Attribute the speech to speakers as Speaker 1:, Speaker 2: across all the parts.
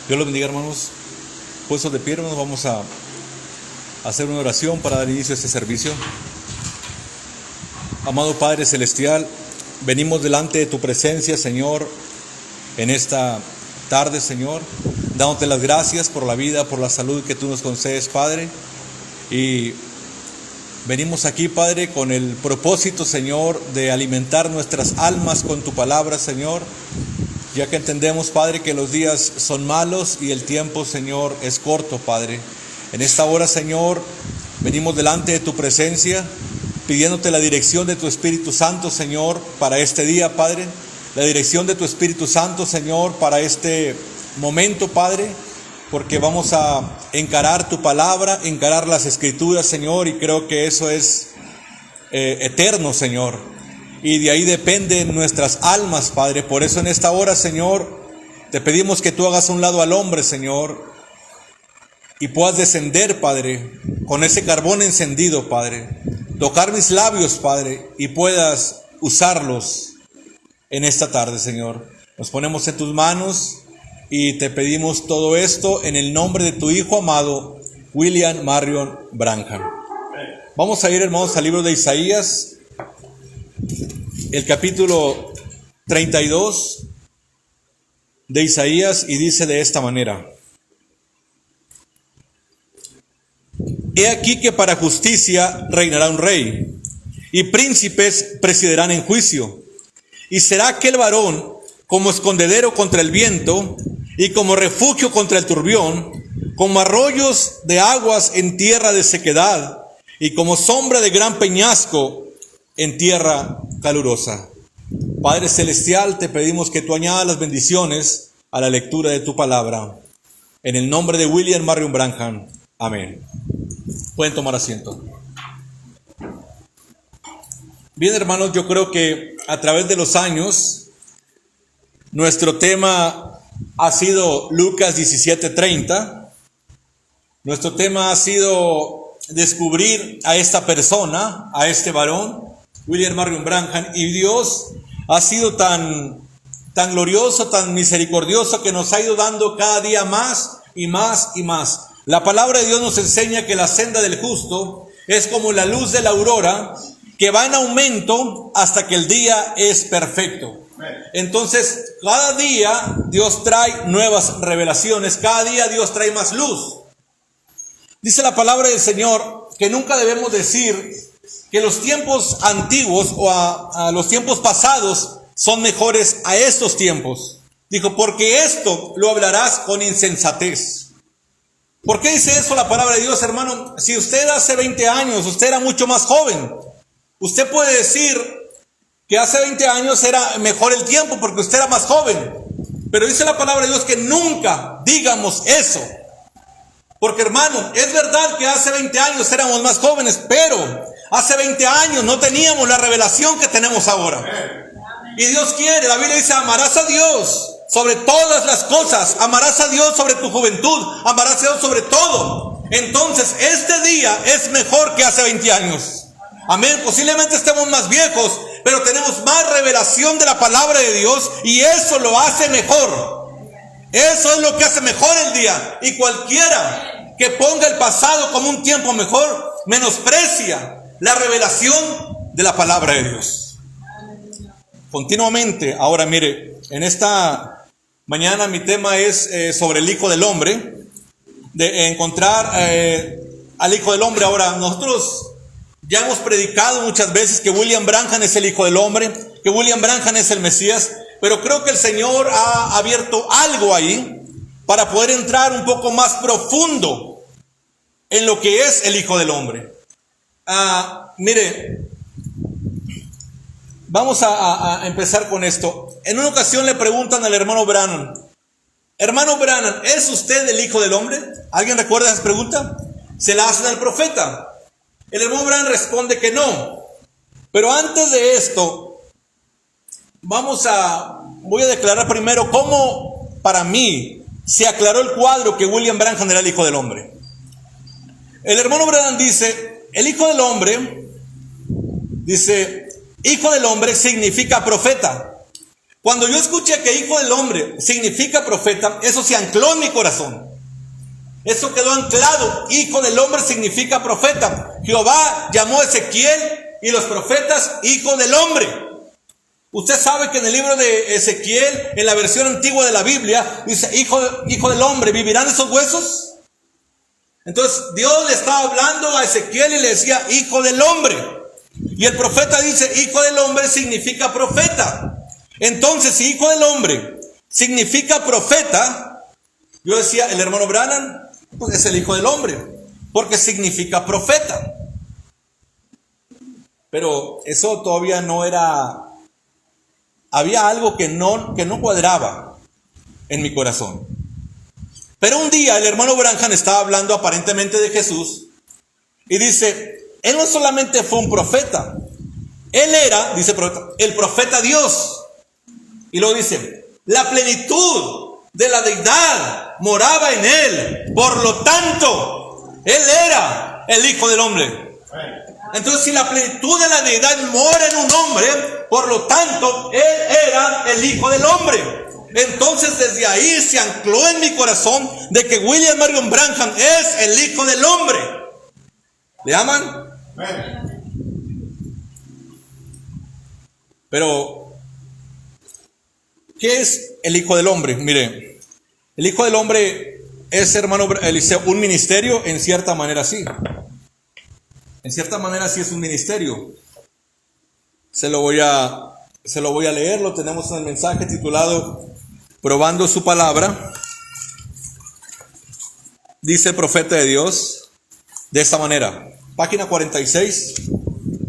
Speaker 1: Dios los bendiga, hermanos. Puestos de pie, hermanos, vamos a hacer una oración para dar inicio a este servicio. Amado Padre Celestial, venimos delante de tu presencia, Señor, en esta tarde, Señor, dándote las gracias por la vida, por la salud que tú nos concedes, Padre. Y venimos aquí, Padre, con el propósito, Señor, de alimentar nuestras almas con tu palabra, Señor, ya que entendemos, Padre, que los días son malos y el tiempo, Señor, es corto, Padre. En esta hora, Señor, venimos delante de tu presencia, pidiéndote la dirección de tu Espíritu Santo, Señor, para este día, Padre. La dirección de tu Espíritu Santo, Señor, para este momento, Padre, porque vamos a encarar tu palabra, encarar las Escrituras, Señor, y creo que eso es eterno, Señor. Y de ahí dependen nuestras almas, Padre. Por eso en esta hora, Señor, te pedimos que tú hagas a un lado al hombre, Señor, y puedas descender, Padre, con ese carbón encendido, Padre. Tocar mis labios, Padre, y puedas usarlos en esta tarde, Señor. Nos ponemos en tus manos y te pedimos todo esto en el nombre de tu Hijo amado, William Marion Branham. Vamos a ir, hermanos, al libro de Isaías, el capítulo 32 de Isaías, y dice de esta manera: He aquí que para justicia reinará un rey, y príncipes presidirán en juicio. Y será aquel varón como escondedero contra el viento, y como refugio contra el turbión, como arroyos de aguas en tierra de sequedad, y como sombra de gran peñasco en tierra calurosa. Padre Celestial, te pedimos que tú añadas las bendiciones a la lectura de tu palabra. En el nombre de William Marion Branham. Amén. Pueden tomar asiento. Bien, hermanos, yo creo que a través de los años nuestro tema ha sido Lucas 17:30. Nuestro tema ha sido descubrir a esta persona, a este varón, William Marion Branham, y Dios ha sido tan glorioso, tan misericordioso, que nos ha ido dando cada día más y más y más. La palabra de Dios nos enseña que la senda del justo es como la luz de la aurora, que va en aumento hasta que el día es perfecto. Entonces, cada día Dios trae nuevas revelaciones, cada día Dios trae más luz. Dice la palabra del Señor que nunca debemos decir que los tiempos antiguos o a los tiempos pasados son mejores a estos tiempos. Dijo, porque esto lo hablarás con insensatez. ¿Por qué dice eso la palabra de Dios, hermano? Si usted hace 20 años, usted era mucho más joven, usted puede decir que hace 20 años era mejor el tiempo porque usted era más joven. Pero dice la palabra de Dios que nunca digamos eso. Porque, hermano, es verdad que hace 20 años éramos más jóvenes, pero hace 20 años no teníamos la revelación que tenemos ahora. Y Dios quiere, la Biblia dice, amarás a Dios sobre todas las cosas, amarás a Dios sobre tu juventud, amarás a Dios sobre todo. Entonces, este día es mejor que hace 20 años. Amén. Posiblemente estemos más viejos, pero tenemos más revelación de la palabra de Dios, y eso lo hace mejor. Eso es lo que hace mejor el día. Y cualquiera que ponga el pasado como un tiempo mejor, menosprecia la revelación de la palabra de Dios. Continuamente, ahora mire, en esta mañana mi tema es sobre el Hijo del Hombre, de encontrar al Hijo del Hombre. Ahora, nosotros ya hemos predicado muchas veces que William Branham es el Hijo del Hombre, que William Branham es el Mesías, pero creo que el Señor ha abierto algo ahí para poder entrar un poco más profundo en lo que es el Hijo del Hombre. Mire, vamos a empezar con esto. En una ocasión le preguntan al hermano Branham, hermano Branham, ¿es usted el Hijo del Hombre? ¿Alguien recuerda esa pregunta? Se la hacen al profeta. El hermano Branham responde que no. Pero antes de esto, voy a declarar primero cómo para mí se aclaró el cuadro que William Branham era el Hijo del Hombre. El hermano Branham dice, el Hijo del Hombre, dice, Hijo del Hombre significa profeta, Cuando yo escuché que hijo del hombre significa profeta, eso se ancló en mi corazón. Eso quedó anclado. Hijo del hombre significa profeta. Jehová llamó a Ezequiel y los profetas hijo del hombre. Usted sabe que en el libro de Ezequiel, en la versión antigua de la Biblia, dice, hijo del hombre, ¿vivirán esos huesos? Entonces Dios le estaba hablando a Ezequiel y le decía, hijo del hombre. Y el profeta dice, hijo del hombre significa profeta. Entonces, si hijo del hombre significa profeta, yo decía, el hermano Branham, pues es el hijo del hombre, porque significa profeta. Pero eso todavía no era, había algo que no cuadraba en mi corazón. Pero un día el hermano Branham estaba hablando aparentemente de Jesús y dice, él no solamente fue un profeta, él era, dice el profeta Dios. Y luego dice, la plenitud de la deidad moraba en él, por lo tanto, él era el hijo del hombre. Entonces, si la plenitud de la deidad mora en un hombre, por lo tanto, él era el hijo del hombre. Entonces, desde ahí se ancló en mi corazón de que William Marion Branham es el hijo del hombre. ¿Le aman? Pero, ¿qué es el hijo del hombre? Mire, el hijo del hombre es, hermano Eliseo, un ministerio. En cierta manera sí. En cierta manera sí es un ministerio. Se lo voy a leer. Lo tenemos en el mensaje titulado Probando su palabra. Dice el profeta de Dios de esta manera. Página 46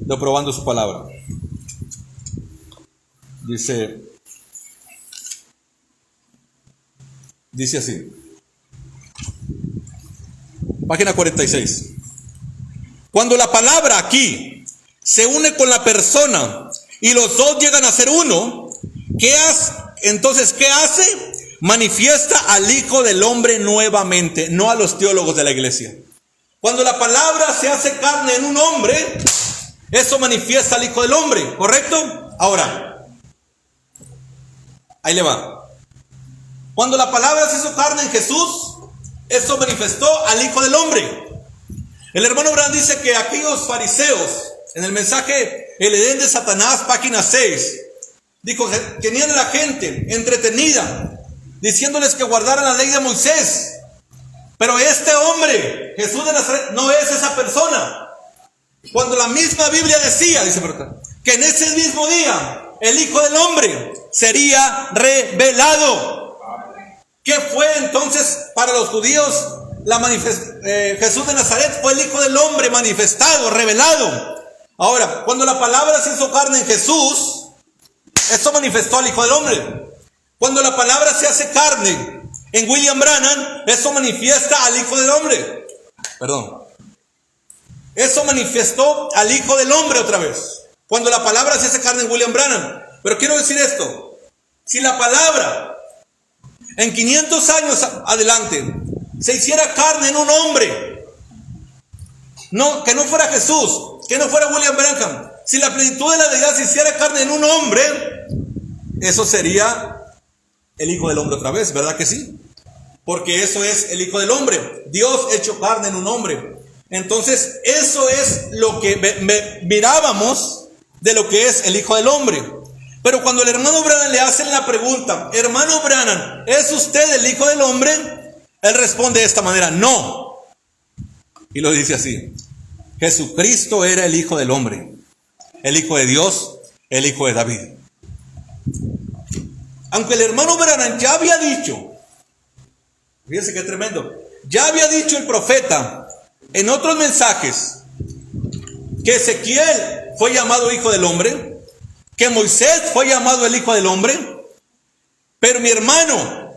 Speaker 1: de Probando su palabra. Dice así. Página 46. Cuando la palabra aquí se une con la persona y los dos llegan a ser uno, entonces, ¿qué hace? Manifiesta al Hijo del Hombre nuevamente, no a los teólogos de la iglesia. Cuando la palabra se hace carne en un hombre, eso manifiesta al Hijo del Hombre, ¿correcto? Ahora, ahí le va. Cuando la palabra se hizo carne en Jesús, eso manifestó al Hijo del Hombre. El hermano Branham dice que aquellos fariseos, en el mensaje El Edén de Satanás, página 6, dijo que tenían a la gente entretenida, diciéndoles que guardaran la ley de Moisés. Pero este hombre, Jesús de Nazaret, no es esa persona. Cuando la misma Biblia decía, dice, que en ese mismo día el Hijo del Hombre sería revelado. ¿Qué fue entonces para los judíos? Jesús de Nazaret fue el Hijo del Hombre manifestado, revelado. Ahora, cuando la palabra se hizo carne en Jesús, eso manifestó al Hijo del Hombre. Cuando la palabra se hace carne en William Branham, eso manifiesta al Hijo del Hombre. Perdón. Eso manifestó al Hijo del Hombre otra vez. Cuando la palabra se hace carne en William Branham. Pero quiero decir esto. Si la palabra en 500 años adelante se hiciera carne en un hombre, no, que no fuera Jesús, que no fuera William Branham, si la plenitud de la deidad se hiciera carne en un hombre, eso sería el Hijo del Hombre otra vez, ¿verdad que sí? Porque eso es el Hijo del Hombre, Dios hecho carne en un hombre. Entonces, eso es lo que mirábamos de lo que es el Hijo del Hombre. Pero cuando el hermano Branham le hacen la pregunta, hermano Branham, ¿es usted el Hijo del Hombre? Él responde de esta manera, no. Y lo dice así: Jesucristo era el Hijo del Hombre, el Hijo de Dios, el Hijo de David. Aunque el hermano Branham ya había dicho, fíjense qué tremendo, ya había dicho el profeta en otros mensajes que Ezequiel fue llamado Hijo del Hombre, que Moisés fue llamado el Hijo del Hombre. Pero mi hermano,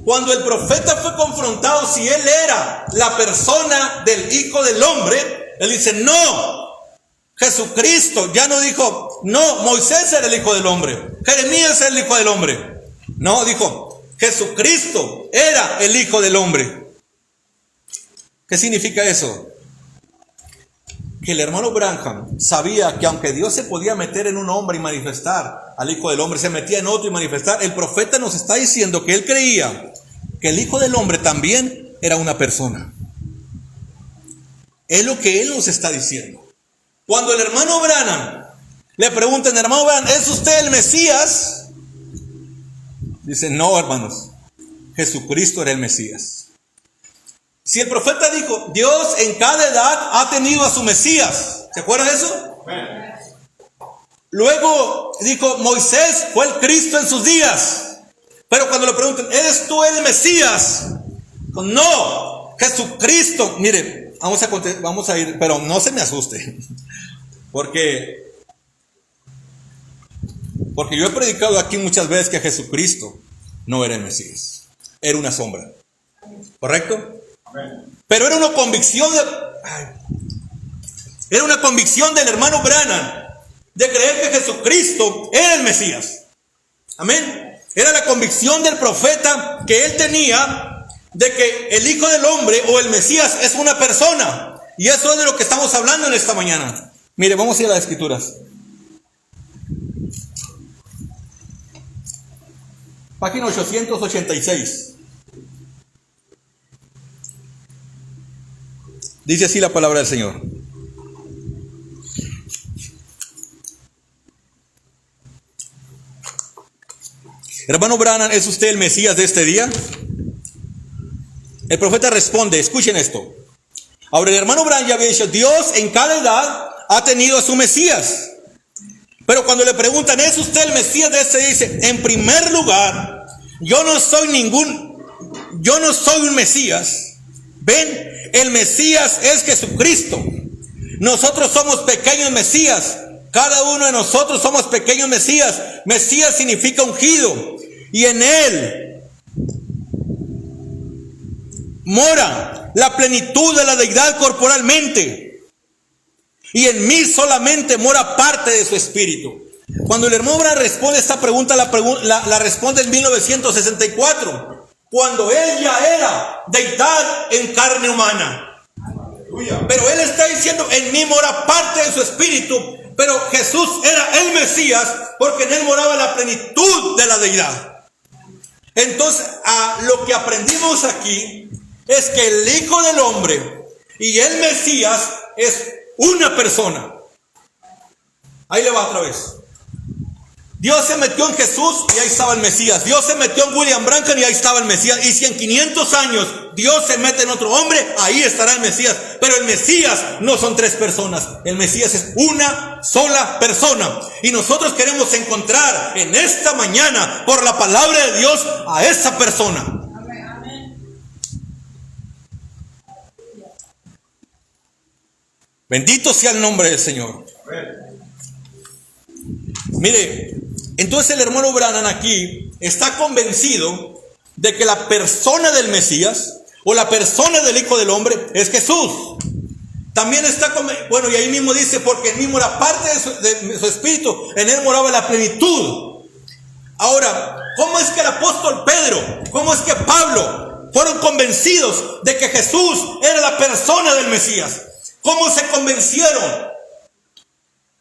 Speaker 1: cuando el profeta fue confrontado si él era la persona del Hijo del Hombre, él dice, no, Jesucristo. Ya no dijo, no, Moisés era el Hijo del Hombre, Jeremías era el Hijo del Hombre. No, dijo, Jesucristo era el Hijo del Hombre. ¿Qué significa eso? Que el hermano Branham sabía que aunque Dios se podía meter en un hombre y manifestar al Hijo del Hombre, se metía en otro y manifestar. El profeta nos está diciendo que él creía que el Hijo del Hombre también era una persona. Es lo que él nos está diciendo. Cuando el hermano Branham le preguntan, hermano Branham, ¿es usted el Mesías? Dice, no, hermanos, Jesucristo era el Mesías. Si el profeta dijo, Dios en cada edad ha tenido a su Mesías, ¿se acuerdan de eso? Luego dijo, Moisés fue el Cristo en sus días. Pero cuando le preguntan, ¿eres tú el Mesías? No, Jesucristo. Mire, vamos a ir, pero no se me asuste. Porque yo he predicado aquí muchas veces que Jesucristo no era el Mesías. Era una sombra. ¿Correcto? Pero era una convicción del hermano Branham de creer que Jesucristo era el Mesías. Amén. Era la convicción del profeta que él tenía de que el Hijo del Hombre o el Mesías es una persona. Y eso es de lo que estamos hablando en esta mañana. Mire, vamos a ir a las Escrituras. Página 886. Dice así la palabra del Señor. Hermano Branham, ¿es usted el Mesías de este día? El profeta responde, escuchen esto. Ahora el hermano Branham ya había dicho, Dios en cada edad ha tenido a su Mesías. Pero cuando le preguntan, ¿es usted el Mesías de este día? Dice, en primer lugar, yo no soy un Mesías. ¿Ven? El Mesías es Jesucristo. Nosotros somos pequeños Mesías. Cada uno de nosotros somos pequeños Mesías. Mesías significa ungido. Y en él mora la plenitud de la deidad corporalmente. Y en mí solamente mora parte de su espíritu. Cuando el hermano Branham responde esta pregunta, la responde en 1964. Cuando él ya era deidad en carne humana. Pero él está diciendo, en mí mora parte de su espíritu. Pero Jesús era el Mesías porque en él moraba la plenitud de la deidad. Entonces, lo que aprendimos aquí es que el Hijo del Hombre y el Mesías es una persona. Ahí le va otra vez. Dios se metió en Jesús y ahí estaba el Mesías. Dios se metió en William Branham y ahí estaba el Mesías. Y si en 500 años Dios se mete en otro hombre, ahí estará el Mesías. Pero el Mesías no son tres personas. El Mesías es una sola persona. Y nosotros queremos encontrar en esta mañana, por la palabra de Dios, a esa persona. Bendito sea el nombre del Señor. Mire, entonces el hermano Branham aquí está convencido de que la persona del Mesías o la persona del Hijo del Hombre es Jesús. También está y ahí mismo dice, porque en mí mora parte de su espíritu, en él moraba la plenitud. Ahora, ¿cómo es que el apóstol Pedro, cómo es que Pablo fueron convencidos de que Jesús era la persona del Mesías? ¿Cómo se convencieron?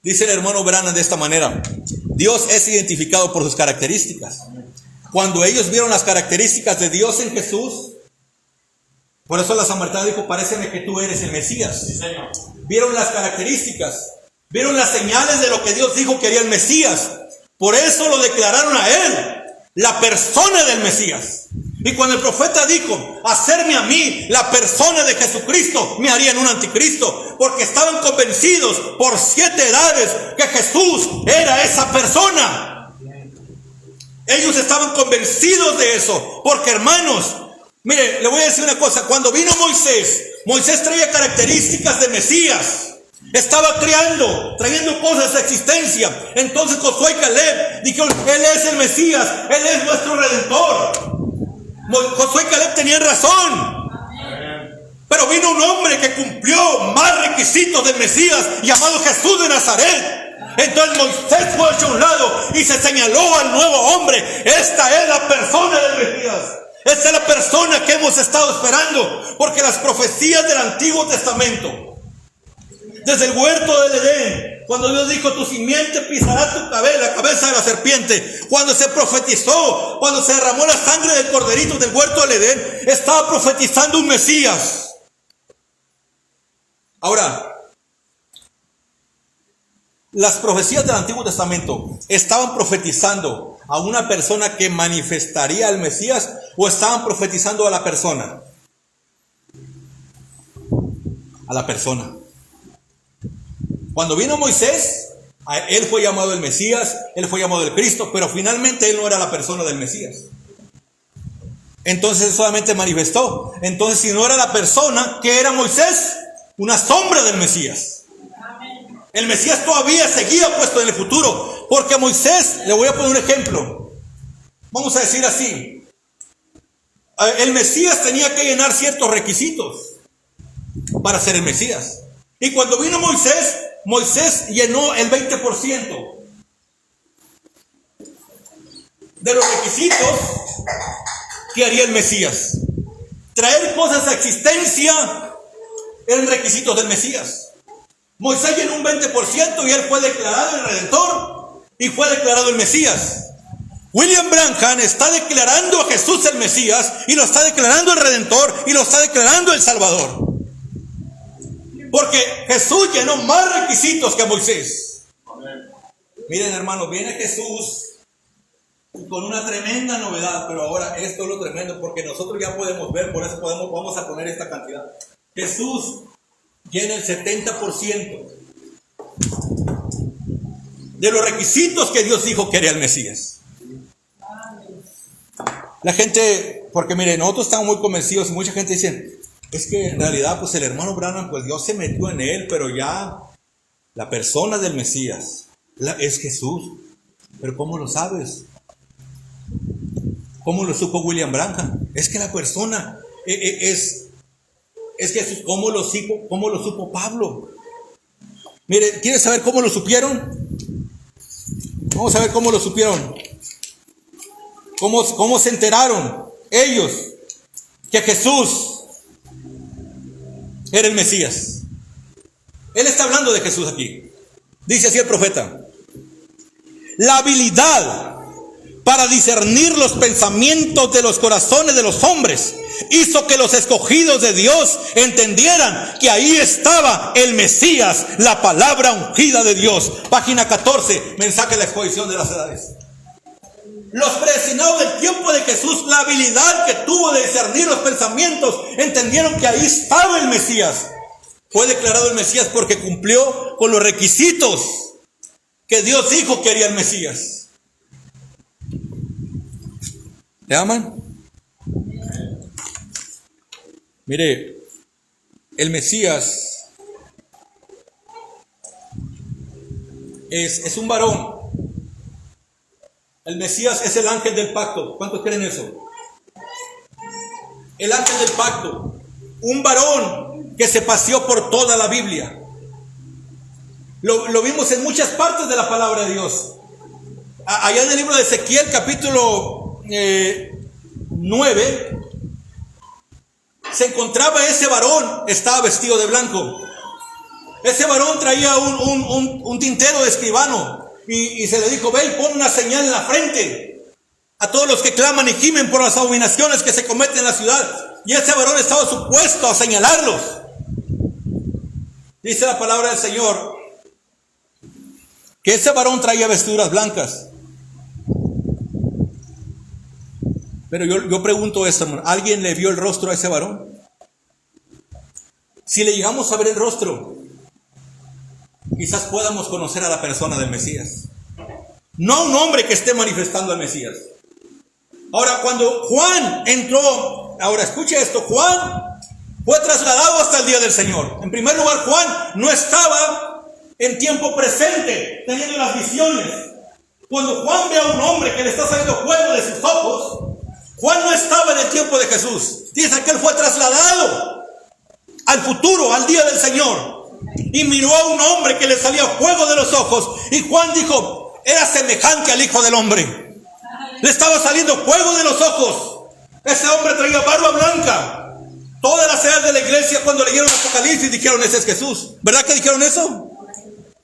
Speaker 1: Dice el hermano Branham de esta manera: Dios es identificado por sus características. Cuando ellos vieron las características de Dios en Jesús, por eso la samaritana dijo, paréceme que tú eres el Mesías. Sí, señor. Vieron las características, vieron las señales de lo que Dios dijo que haría el Mesías. Por eso lo declararon a él la persona del Mesías. Y cuando el profeta dijo, hacerme a mí la persona de Jesucristo, me harían un anticristo, porque estaban convencidos por 7 edades que Jesús era esa persona. Ellos estaban convencidos de eso, porque hermanos, mire, le voy a decir una cosa. Cuando vino Moisés traía características de Mesías. Estaba trayendo cosas a existencia. Entonces Josué y Caleb dijeron, él es el Mesías, él es nuestro Redentor. Josué y Caleb tenían razón. Pero vino un hombre que cumplió más requisitos del Mesías, llamado Jesús de Nazaret. Entonces Moisés fue hecho a un lado y se señaló al nuevo hombre. Esta es la persona del Mesías. Esta es la persona que hemos estado esperando. Porque las profecías del Antiguo Testamento, desde el huerto del Edén, Cuando Dios dijo, tu simiente pisará la cabeza de la serpiente. Cuando se profetizó, cuando se derramó la sangre del corderito del huerto del Edén, estaba profetizando un Mesías. Ahora, las profecías del Antiguo Testamento estaban profetizando a una persona que manifestaría al Mesías, o estaban profetizando a la persona. A la persona. Cuando vino Moisés, él fue llamado el Mesías, él fue llamado el Cristo, pero finalmente él no era la persona del Mesías. Entonces solamente manifestó. Entonces, si no era la persona, ¿qué era Moisés? Una sombra del Mesías. El Mesías todavía seguía puesto en el futuro, porque Moisés, le voy a poner un ejemplo. Vamos a decir así. El Mesías tenía que llenar ciertos requisitos para ser el Mesías. Y cuando vino Moisés llenó el 20% de los requisitos que haría el Mesías. Traer cosas a existencia eran requisitos del Mesías. Moisés llenó un 20% y él fue declarado el Redentor y fue declarado el Mesías. William Branham está declarando a Jesús el Mesías, y lo está declarando el Redentor, y lo está declarando el Salvador. Porque Jesús llenó más requisitos que Moisés. Miren, hermanos, viene Jesús con una tremenda novedad, pero ahora esto es lo tremendo, porque nosotros ya podemos ver, por eso vamos a poner esta cantidad. Jesús llena el 70% de los requisitos que Dios dijo que era el Mesías. La gente, porque miren, nosotros estamos muy convencidos, y mucha gente dice, es que en realidad pues el hermano Branham, pues Dios se metió en él, pero ya la persona del Mesías es Jesús. Pero ¿cómo lo sabes? ¿Cómo lo supo William Branham? Es que la persona es Jesús. ¿Cómo lo supo Pablo? Mire, ¿quieres saber cómo lo supieron? Vamos a ver cómo lo supieron. ¿Cómo se enteraron ellos que Jesús era el Mesías? Él está hablando de Jesús aquí. Dice así el profeta: la habilidad para discernir los pensamientos de los corazones de los hombres hizo que los escogidos de Dios entendieran que ahí estaba el Mesías, la palabra ungida de Dios. Página 14, mensaje de la exposición de las edades. Los predestinados del tiempo de Jesús, la habilidad que tuvo de discernir los pensamientos, entendieron que ahí estaba el Mesías. Fue declarado el Mesías porque cumplió con los requisitos que Dios dijo que haría el Mesías. ¿Le aman? Mire, el Mesías es un varón. El Mesías es el ángel del pacto. ¿Cuántos creen eso? El ángel del pacto. Un varón que se paseó por toda la Biblia. Lo vimos en muchas partes de la palabra de Dios. Allá en el libro de Ezequiel, capítulo 9, se encontraba ese varón, estaba vestido de blanco. Ese varón traía un tintero de escribano. Y se le dijo: ve y pon una señal en la frente a todos los que claman y gimen por las abominaciones que se cometen en la ciudad. Y ese varón estaba supuesto a señalarlos. Dice la palabra del Señor que ese varón traía vestiduras blancas. Pero yo pregunto esto, hermano: ¿alguien le vio el rostro a ese varón? Si le llegamos a ver el rostro, quizás podamos conocer a la persona del Mesías. No a un hombre que esté manifestando al Mesías. Ahora, cuando Juan entró, ahora escuche esto, Juan fue trasladado hasta el día del Señor. En primer lugar, Juan no estaba en tiempo presente teniendo las visiones. Cuando Juan ve a un hombre que le está saliendo fuego de sus ojos, Juan no estaba en el tiempo de Jesús. Dice que él fue trasladado al futuro, al día del Señor. Y miró a un hombre que le salía fuego de los ojos. Y Juan dijo: era semejante al Hijo del Hombre. Le estaba saliendo fuego de los ojos. Ese hombre traía barba blanca. Todas las edades de la iglesia, cuando leyeron Apocalipsis, dijeron: ese es Jesús. ¿Verdad que dijeron eso?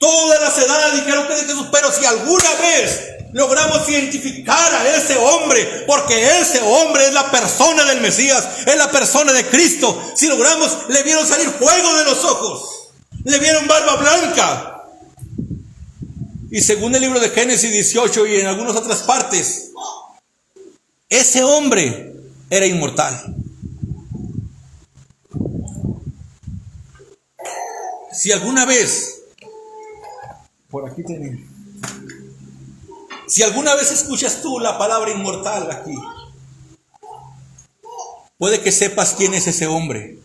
Speaker 1: todas las edades dijeron que es de Jesús, pero si alguna vez logramos identificar a ese hombre, porque ese hombre es la persona del Mesías, es la persona de Cristo, si logramos, le vieron salir fuego de los ojos, le vieron barba blanca. Y según el libro de Génesis 18 y en algunas otras partes, ese hombre era inmortal. Si alguna vez, por aquí tenés, si alguna vez escuchas tú la palabra inmortal aquí, puede que sepas quién es ese hombre.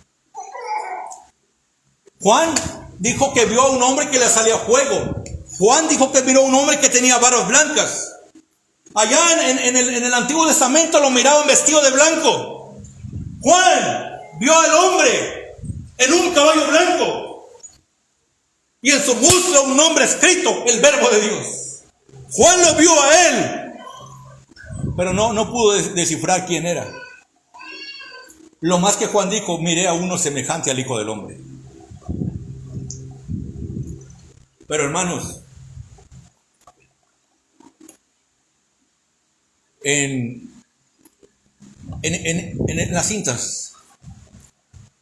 Speaker 1: Juan dijo que vio a un hombre que le salía fuego. Juan dijo que vio a un hombre que tenía barbas blancas. Allá en el Antiguo Testamento lo miraban vestido de blanco. Juan vio al hombre en un caballo blanco. Y en su muslo un nombre escrito, el Verbo de Dios. Juan lo vio a él, pero no pudo descifrar quién era. Lo más que Juan dijo, miré a uno semejante al Hijo del Hombre. Pero hermanos, en las cintas,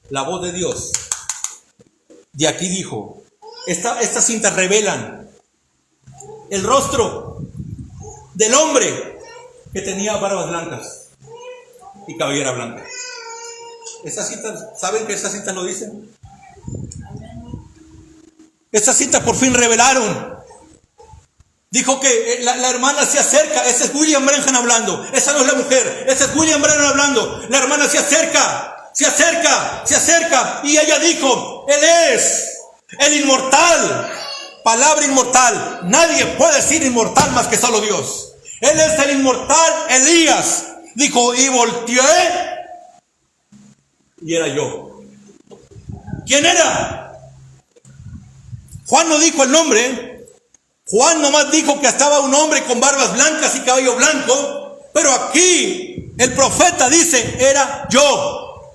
Speaker 1: la voz de Dios de aquí dijo, estas cintas revelan el rostro del hombre que tenía barbas blancas y cabellera blanca. Esas cintas, ¿saben que esas cintas lo dicen? Esas cintas por fin revelaron. Dijo que la hermana se acerca. Ese es William Branham hablando. Esa no es la mujer. Ese es William Branham hablando. La hermana se acerca. Y ella dijo, Él es el inmortal. Palabra inmortal. Nadie puede decir inmortal más que solo Dios. Él es el inmortal Elías. Dijo, y volteé y era yo. ¿Quién era? Juan no dijo el nombre. Juan nomás dijo que estaba un hombre con barbas blancas y cabello blanco. Pero aquí el profeta dice, era yo.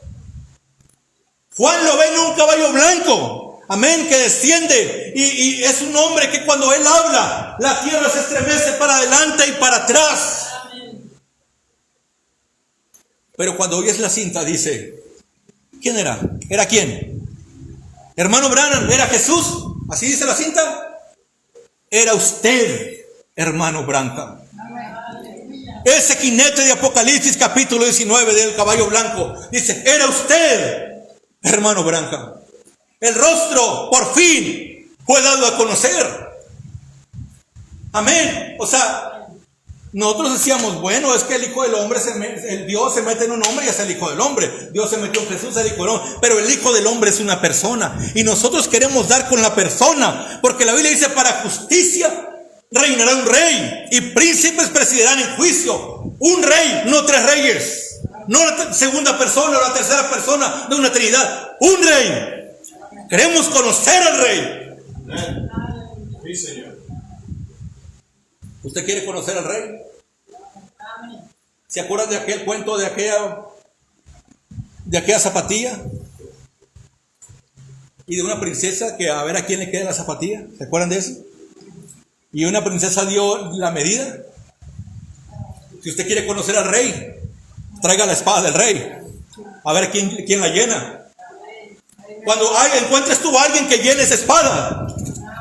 Speaker 1: Juan lo ve en un caballo blanco. Amén, que desciende y es un hombre que cuando él habla, la tierra se estremece para adelante y para atrás. Pero cuando oyes la cinta dice, ¿quién era? ¿Era quién? Hermano Branham, ¿era Jesús? ¿Así dice la cinta? Era usted, hermano Branham. Ese jinete de Apocalipsis capítulo 19 del caballo blanco dice, era usted, hermano Branham. El rostro por fin fue dado a conocer. Amén. O sea, nosotros decíamos, bueno, es que el Hijo del Hombre, el Dios se mete en un hombre y es el Hijo del Hombre. Dios se metió en Jesús, el Hijo del Hombre. Pero el Hijo del Hombre es una persona. Y nosotros queremos dar con la persona. Porque la Biblia dice, para justicia reinará un rey. Y príncipes presidirán en juicio. Un rey, no tres reyes. No la segunda persona o la tercera persona de una trinidad. Un rey. Queremos conocer al Rey. Sí, Señor. ¿Usted quiere conocer al Rey? ¿Se acuerdan de aquel cuento de aquella zapatilla? Y de una princesa que a ver a quién le queda la zapatilla. ¿Se acuerdan de eso? Y una princesa dio la medida. Si usted quiere conocer al Rey, traiga la espada del Rey. A ver quién la llena. Cuando encuentres tú a alguien que llene esa espada,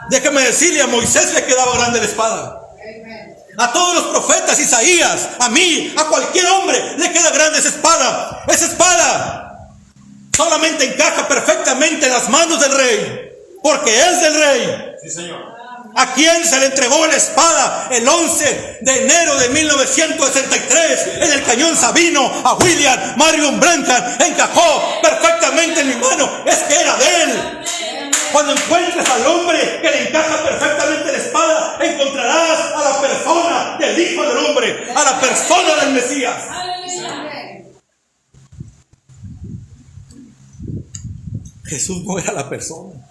Speaker 1: déjame decirle, a Moisés le quedaba grande la espada. A todos los profetas, Isaías, a mí, a cualquier hombre le queda grande esa espada. Esa espada solamente encaja perfectamente en las manos del Rey, porque es del Rey. Sí, Señor. ¿A quién se le entregó la espada el 11 de enero de 1963 en el Cañón Sabino? A William Marion Branham. Encajó perfectamente en mi mano. Es que era de él. Cuando encuentres al hombre que le encaja perfectamente la espada, encontrarás a la persona del Hijo del Hombre, a la persona del Mesías. Jesús no era la persona.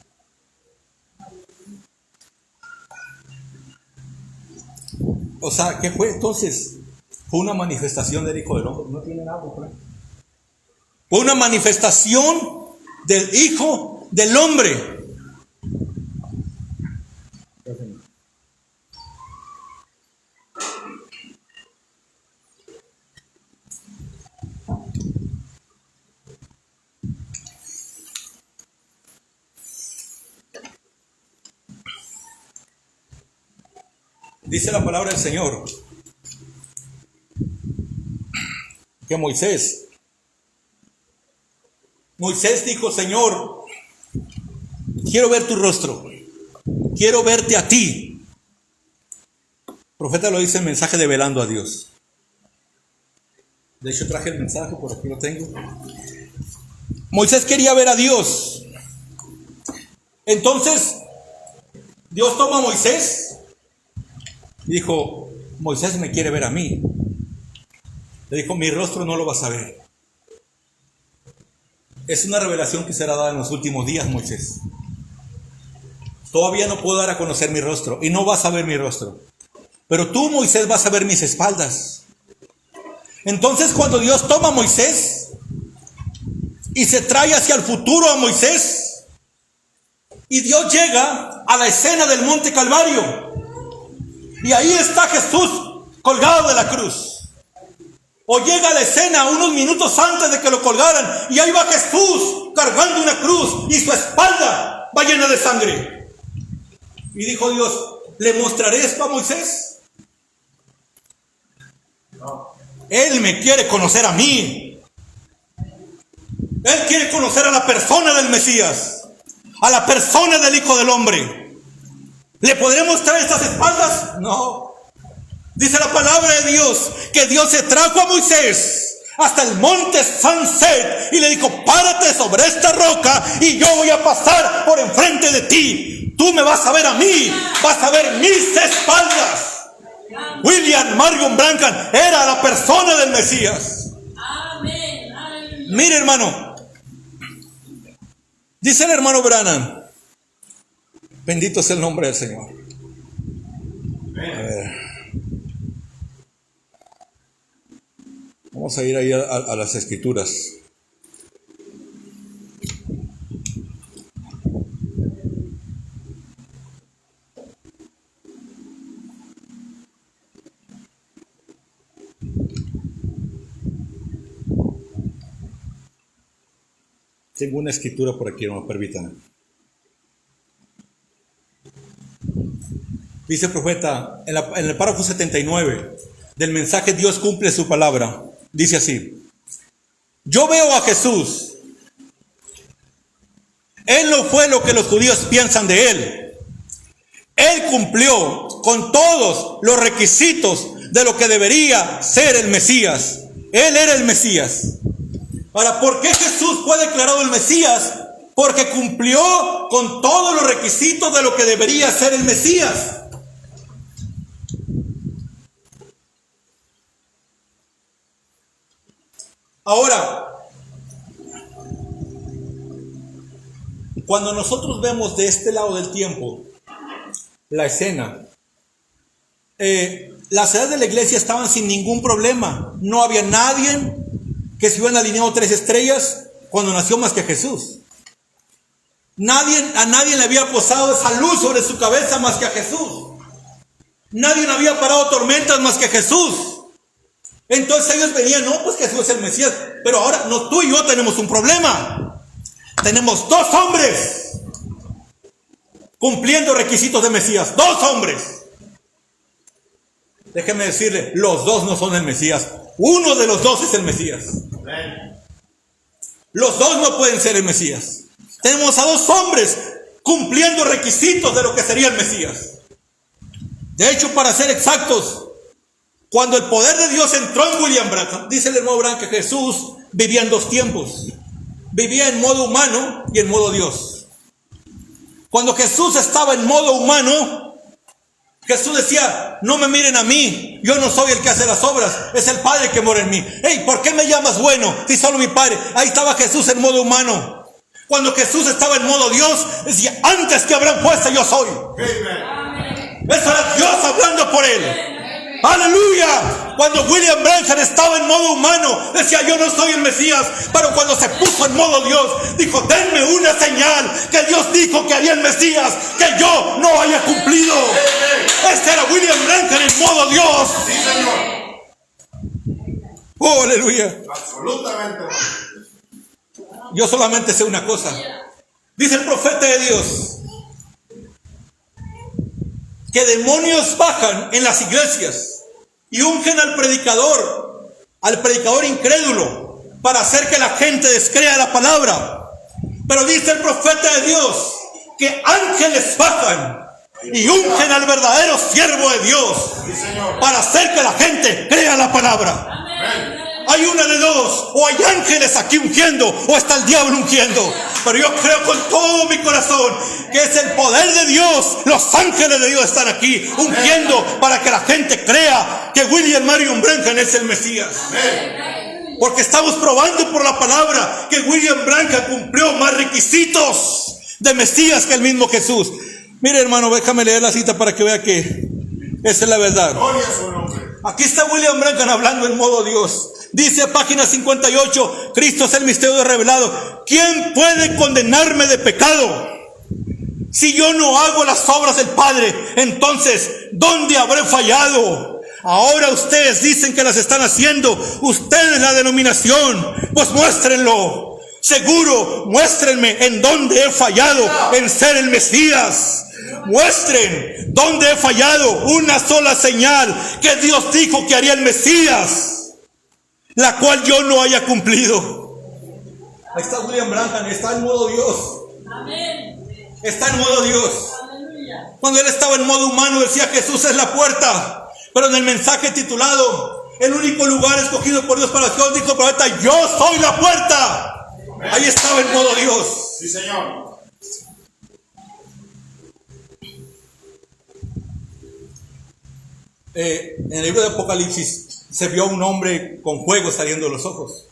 Speaker 1: O sea, ¿qué fue entonces? Fue una manifestación del Hijo del Hombre. No tiene nada, ¿no? Fue una manifestación del Hijo del Hombre. Dice la palabra del Señor que Moisés dijo: Señor, quiero ver tu rostro, quiero verte a ti. El profeta lo dice en mensaje de velando a Dios. De hecho traje el mensaje, por aquí lo tengo. Moisés quería ver a Dios. Entonces Dios toma a Moisés y dijo: Moisés me quiere ver a mí. Le dijo: mi rostro no lo vas a ver. Es una revelación que será dada en los últimos días, Moisés. Todavía no puedo dar a conocer mi rostro y no vas a ver mi rostro. Pero tú, Moisés, vas a ver mis espaldas. Entonces, cuando Dios toma a Moisés y se trae hacia el futuro a Moisés, y Dios llega a la escena del Monte Calvario, y ahí está Jesús colgado de la cruz. O llega a la escena unos minutos antes de que lo colgaran, y ahí va Jesús cargando una cruz y su espalda va llena de sangre. Y dijo Dios: ¿le mostraré esto a Moisés? No. Él me quiere conocer a mí. Él quiere conocer a la persona del Mesías, a la persona del Hijo del Hombre. ¿Le podré mostrar estas espaldas? No. Dice la palabra de Dios que Dios se trajo a Moisés hasta el monte Sunset y le dijo: párate sobre esta roca y yo voy a pasar por enfrente de ti. Tú me vas a ver a mí, vas a ver mis espaldas. William Marion Branham era la persona del Mesías. Mire, hermano, dice el hermano Branham, bendito sea el nombre del Señor. A ver, vamos a ir ahí a las escrituras. Tengo una escritura por aquí, no me permitan. Dice el profeta en el párrafo 79 del mensaje Dios cumple su palabra. Dice así: yo veo a Jesús. Él no fue lo que los judíos piensan de él. Él cumplió con todos los requisitos de lo que debería ser el Mesías. Él era el Mesías. Ahora, ¿por qué Jesús fue declarado el Mesías? Porque cumplió con todos los requisitos de lo que debería ser el Mesías. Ahora, cuando nosotros vemos de este lado del tiempo la escena, las edades de la iglesia estaban sin ningún problema. No había nadie que se hubieran alineado 3 estrellas cuando nació más que Jesús. A nadie le había posado esa luz sobre su cabeza más que a Jesús. Nadie había parado tormentas más que Jesús. Entonces ellos venían: no, pues Jesús es el Mesías. Pero ahora tú y yo tenemos un problema. Tenemos 2 hombres cumpliendo requisitos de Mesías. 2 hombres. Déjeme decirle, los 2 no son el Mesías. Uno de los 2 es el Mesías. Los 2 no pueden ser el Mesías. Tenemos a 2 hombres cumpliendo requisitos de lo que sería el Mesías. De hecho, para ser exactos, cuando el poder de Dios entró en William Branham, dice el hermano Branham que Jesús vivía en 2 tiempos. Vivía en modo humano y en modo Dios. Cuando Jesús estaba en modo humano, Jesús decía: no me miren a mí, yo no soy el que hace las obras, es el Padre que mora en mí. Hey, ¿por qué me llamas bueno si solo mi Padre? Ahí estaba Jesús en modo humano. Cuando Jesús estaba en modo Dios, decía: antes que Abraham fuese, yo soy. Eso era Dios hablando por él. ¡Aleluya! Cuando William Branham estaba en modo humano, decía: yo no soy el Mesías. Pero cuando se puso en modo Dios, dijo: denme una señal que Dios dijo que haría el Mesías, que yo no haya cumplido. Este era William Branham en modo Dios.
Speaker 2: Sí, Señor.
Speaker 1: ¡Oh, aleluya!
Speaker 2: Absolutamente.
Speaker 1: Yo solamente sé una cosa. Dice el profeta de Dios: que demonios bajan en las iglesias y ungen al predicador incrédulo, para hacer que la gente descrea la palabra. Pero dice el profeta de Dios que ángeles bajan y ungen al verdadero siervo de Dios, para hacer que la gente crea la palabra. Hay una de dos: o hay ángeles aquí ungiendo, o está el diablo ungiendo. Pero yo creo con todo mi corazón que es el poder de Dios. Los ángeles de Dios están aquí ungiendo para que la gente crea que William Marion Branham es el Mesías. Porque estamos probando por la palabra que William Branham cumplió más requisitos de Mesías que el mismo Jesús. Mire, hermano, déjame leer la cita para que vea que esa es la verdad. Aquí está William Branham hablando en modo Dios. Dice, página 58, Cristo es el misterio revelado. ¿Quién puede condenarme de pecado? Si yo no hago las obras del Padre, entonces, ¿dónde habré fallado? Ahora ustedes dicen que las están haciendo. Ustedes la denominación, pues muéstrenlo. Seguro, muéstrenme en dónde he fallado en ser el Mesías. Muestren dónde he fallado. Una sola señal que Dios dijo que haría el Mesías, la cual yo no haya cumplido. Ahí está William Branham, está en modo Dios. Está en modo Dios. Cuando él estaba en modo humano decía: Jesús es la puerta. Pero en el mensaje titulado El único lugar escogido por Dios para Dios, dijo el profeta: yo soy la puerta. Ahí estaba en modo Dios.
Speaker 2: Sí, Señor.
Speaker 1: En el libro de Apocalipsis se vio un hombre con fuego saliendo de los ojos.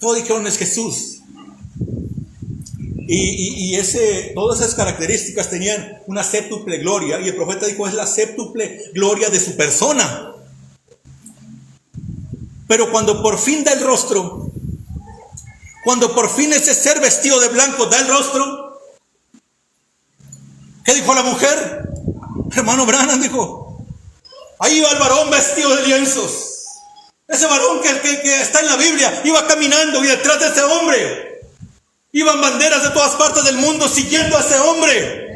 Speaker 1: Todos dijeron: es Jesús. Y todas esas características tenían una séptuple gloria. Y el profeta dijo: es la séptuple gloria de su persona. Pero cuando por fin da el rostro, cuando por fin ese ser vestido de blanco da el rostro, ¿qué dijo la mujer? Hermano Branham dijo: ahí va el varón vestido de lienzos. Ese varón que está en la Biblia iba caminando, y detrás de ese hombre iban banderas de todas partes del mundo siguiendo a ese hombre.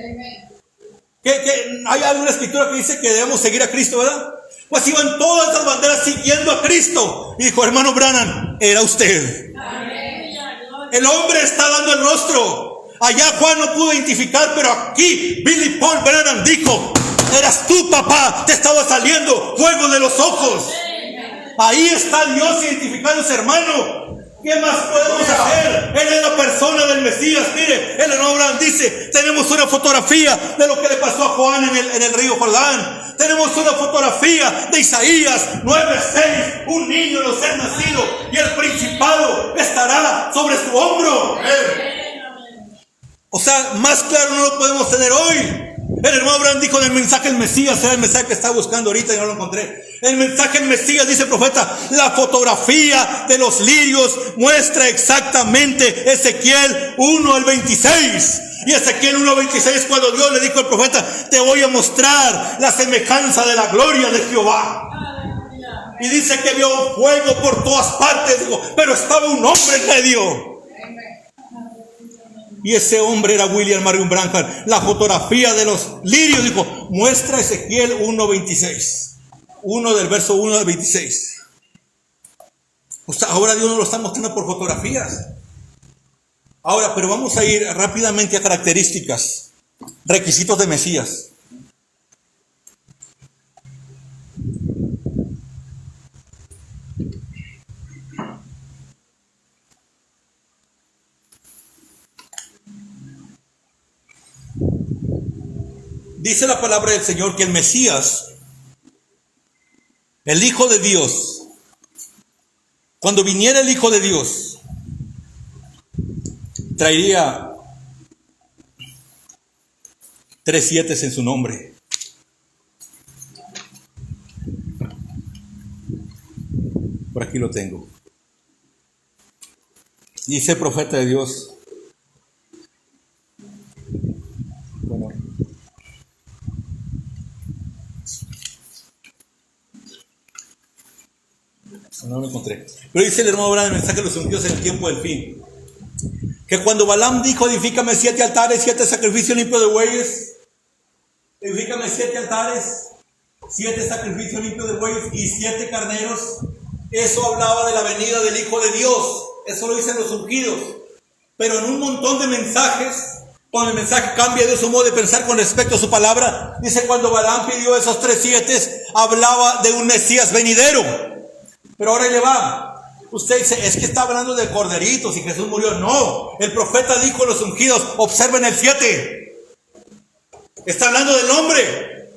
Speaker 1: Que hay alguna escritura que dice que debemos seguir a Cristo, ¿verdad? Pues iban todas esas banderas siguiendo a Cristo. Y dijo: hermano Branham, era usted. El hombre está dando el rostro. Allá Juan no pudo identificar, pero aquí Billy Paul Branham dijo: eras tú, papá, te estaba saliendo fuego de los ojos. Ahí está Dios identificándose, hermano. ¿Qué más podemos hacer? Él es la persona del Mesías. Mire, el hermano Branham dice: tenemos una fotografía de lo que le pasó a Juan en el río Jordán. Tenemos una fotografía de Isaías 9:6. Un niño nos ha nacido y el principado estará sobre su hombro. O sea, más claro no lo podemos tener hoy. El hermano Branham dijo en el mensaje: el Mesías era el mensaje que estaba buscando ahorita y no lo encontré. El mensaje del Mesías, dice el profeta: la fotografía de los lirios muestra exactamente Ezequiel 1 al 26. Y Ezequiel 1 al 26, cuando Dios le dijo al profeta: te voy a mostrar la semejanza de la gloria de Jehová. Y dice que vio fuego por todas partes, digo, pero estaba un hombre en medio. Y ese hombre era William Marion Branham. La fotografía de los lirios, dijo, muestra Ezequiel 1:26. 1 del verso 1 al 26. O sea, ahora Dios nos lo está mostrando por fotografías. Ahora, pero vamos a ir rápidamente a características, requisitos de Mesías. Dice la palabra del Señor que el Mesías, el Hijo de Dios, cuando viniera el Hijo de Dios, traería 3 7 en su nombre. Por aquí lo tengo. Dice el profeta de Dios. Bueno. No lo encontré. Pero dice el hermano Branham en el mensaje de los ungidos en el tiempo del fin, que cuando Balaam dijo: edifícame 7 altares, 7 sacrificios limpios de bueyes, edifícame 7 altares, 7 sacrificios limpios de bueyes y 7 carneros. Eso hablaba de la venida del Hijo de Dios. Eso lo dicen los ungidos. Pero en un montón de mensajes, cuando el mensaje cambia de su modo de pensar con respecto a su palabra, dice cuando Balaam pidió esos 3 7, hablaba de un Mesías venidero. Pero ahora ahí le va. Usted dice, es que está hablando de corderitos y Jesús murió. No, el profeta dijo a los ungidos, observen el 7. Está hablando del nombre.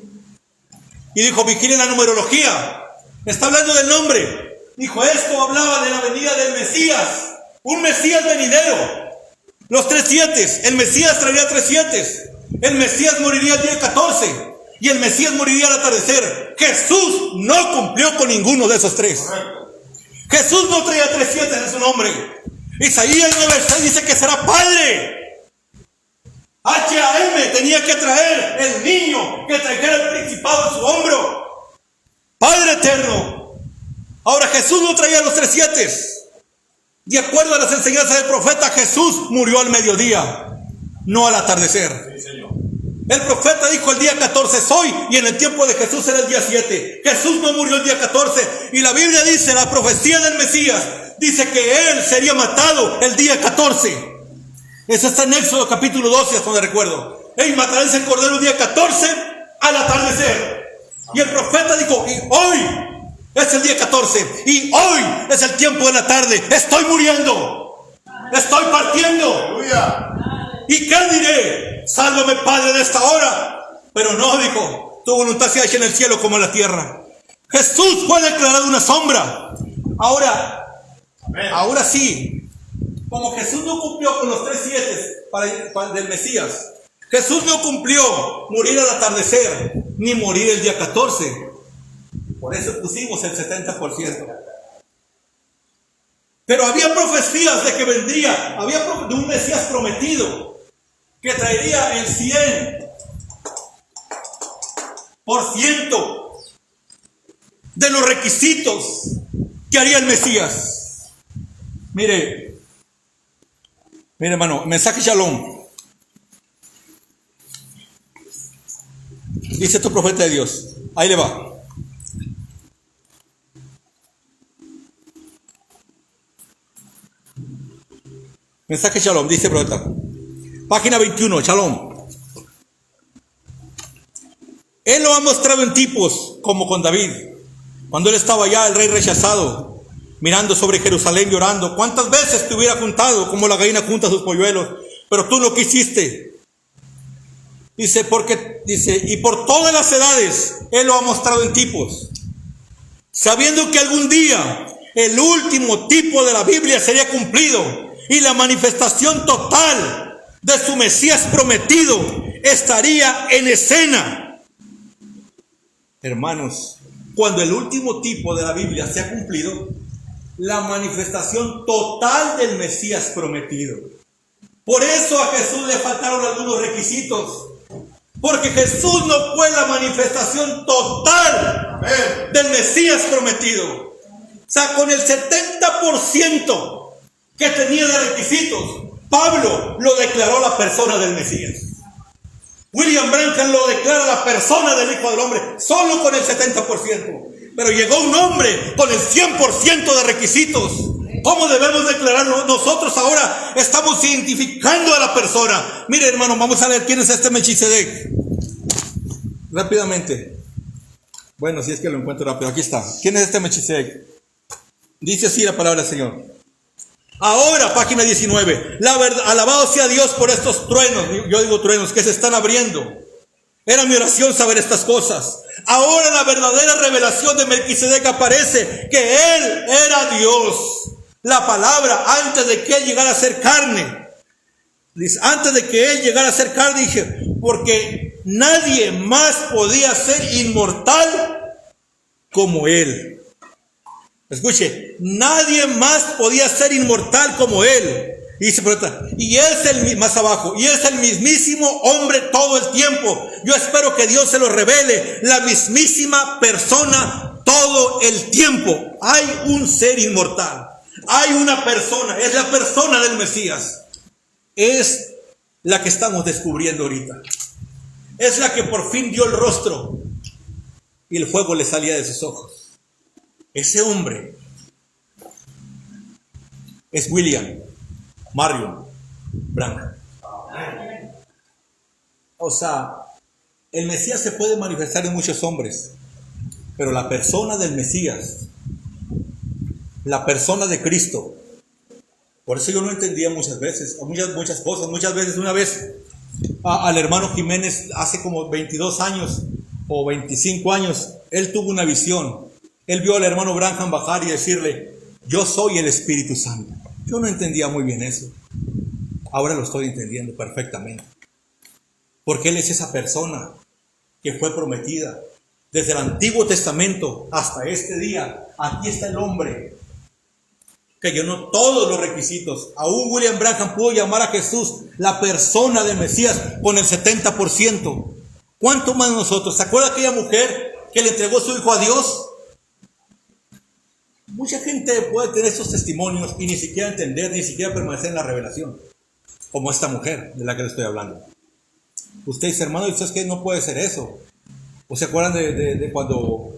Speaker 1: Y dijo, vigilen la numerología. Está hablando del nombre. Dijo, esto hablaba de la venida del Mesías. Un Mesías venidero. Los 3 7. El Mesías traería 3 7. El Mesías moriría el día 14. Y el Mesías moriría al atardecer. Jesús no cumplió con ninguno de esos 3. Jesús no traía 3 7 en su nombre. Isaías 9:6 dice que será padre. H.A.M. tenía que traer el niño que trajera el principado en su hombro. Padre eterno. Ahora Jesús no traía los 3 7. De acuerdo a las enseñanzas del profeta, Jesús murió al mediodía, no al atardecer. Sí, Señor. El profeta dijo el día 14 soy, y en el tiempo de Jesús era el día 7. Jesús no murió el día 14. Y la Biblia dice, la profecía del Mesías, dice que él sería matado el día 14. Eso está en Éxodo capítulo 12, hasta donde recuerdo. Y matará ese cordero el día 14 al atardecer. Y el profeta dijo, y hoy es el día 14, y hoy es el tiempo de la tarde. Estoy muriendo, estoy partiendo. ¡Aleluya! ¿Y qué diré? Sálvame, Padre, de esta hora. Pero no, dijo, tu voluntad sea hecha en el cielo como en la tierra. Jesús fue declarado una sombra. Ahora sí, como Jesús no cumplió con los 3 7 del Mesías, Jesús no cumplió morir al atardecer, ni morir el día 14. Por eso pusimos el 70%. Pero había profecías de que vendría, había de un Mesías prometido, que traería el 100% de los requisitos que haría el Mesías. Mire hermano, mensaje Shalom. Dice tu profeta de Dios. Ahí le va. Mensaje Shalom, dice el profeta. Página 21, Shalom. Él lo ha mostrado en tipos, como con David. Cuando él estaba allá, el rey rechazado, mirando sobre Jerusalén, llorando. ¿Cuántas veces te hubiera juntado como la gallina junta sus polluelos? Pero tú no quisiste. Dice, y por todas las edades, él lo ha mostrado en tipos. Sabiendo que algún día, el último tipo de la Biblia sería cumplido. Y la manifestación total de su Mesías prometido estaría en escena. Hermanos, cuando el último tipo de la Biblia se ha cumplido, la manifestación total del Mesías prometido. Por eso a Jesús le faltaron algunos requisitos, porque Jesús no fue la manifestación total del Mesías prometido. O sea, con el 70% que tenía de requisitos, Pablo lo declaró la persona del Mesías. William Branham lo declara la persona del Hijo del Hombre, solo con el 70%. Pero llegó un hombre con el 100% de requisitos. ¿Cómo debemos declararlo? Nosotros ahora estamos identificando a la persona. Mire, hermano, vamos a ver quién es este Melquisedec. Rápidamente. Bueno, si es que lo encuentro rápido. Aquí está. ¿Quién es este Melquisedec? Dice así la palabra del Señor. Ahora, página 19. La verdad, alabado sea Dios por estos truenos. Yo digo truenos que se están abriendo. Era mi oración saber estas cosas. Ahora la verdadera revelación de Melquisedec aparece, que él era Dios. La palabra, antes de que él llegara a ser carne. Dice, antes de que él llegara a ser carne, dije, porque nadie más podía ser inmortal como él. Escuche, nadie más podía ser inmortal como él. Y dice, y es más abajo, y es el mismísimo hombre todo el tiempo. Yo espero que Dios se lo revele, la mismísima persona todo el tiempo. Hay un ser inmortal, hay una persona, es la persona del Mesías. Es la que estamos descubriendo ahorita. es la que por fin dio el rostro y el fuego le salía de sus ojos. Ese hombre es William Marion Branham. O sea, el Mesías se puede manifestar en muchos hombres, pero la persona del Mesías, la persona de Cristo, por eso yo no entendía muchas veces, muchas cosas. Muchas veces, una vez al hermano Jiménez, hace como 22 años o 25 años, él tuvo una visión. Él vio al hermano Branham bajar y decirle: yo soy el Espíritu Santo. Yo no entendía muy bien eso. Ahora lo estoy entendiendo perfectamente. Porque él es esa persona que fue prometida. Desde el Antiguo Testamento hasta este día, aquí está el hombre que llenó todos los requisitos. Aún William Branham pudo llamar a Jesús la persona del Mesías con el 70%. ¿Cuánto más nosotros? ¿Se acuerda aquella mujer que le entregó su hijo a Dios? Mucha gente puede tener esos testimonios y ni siquiera entender, ni siquiera permanecer en la revelación, como esta mujer de la que le estoy hablando. Usted dice: hermano, ¿y usted que no puede ser eso? ¿O se acuerdan de cuando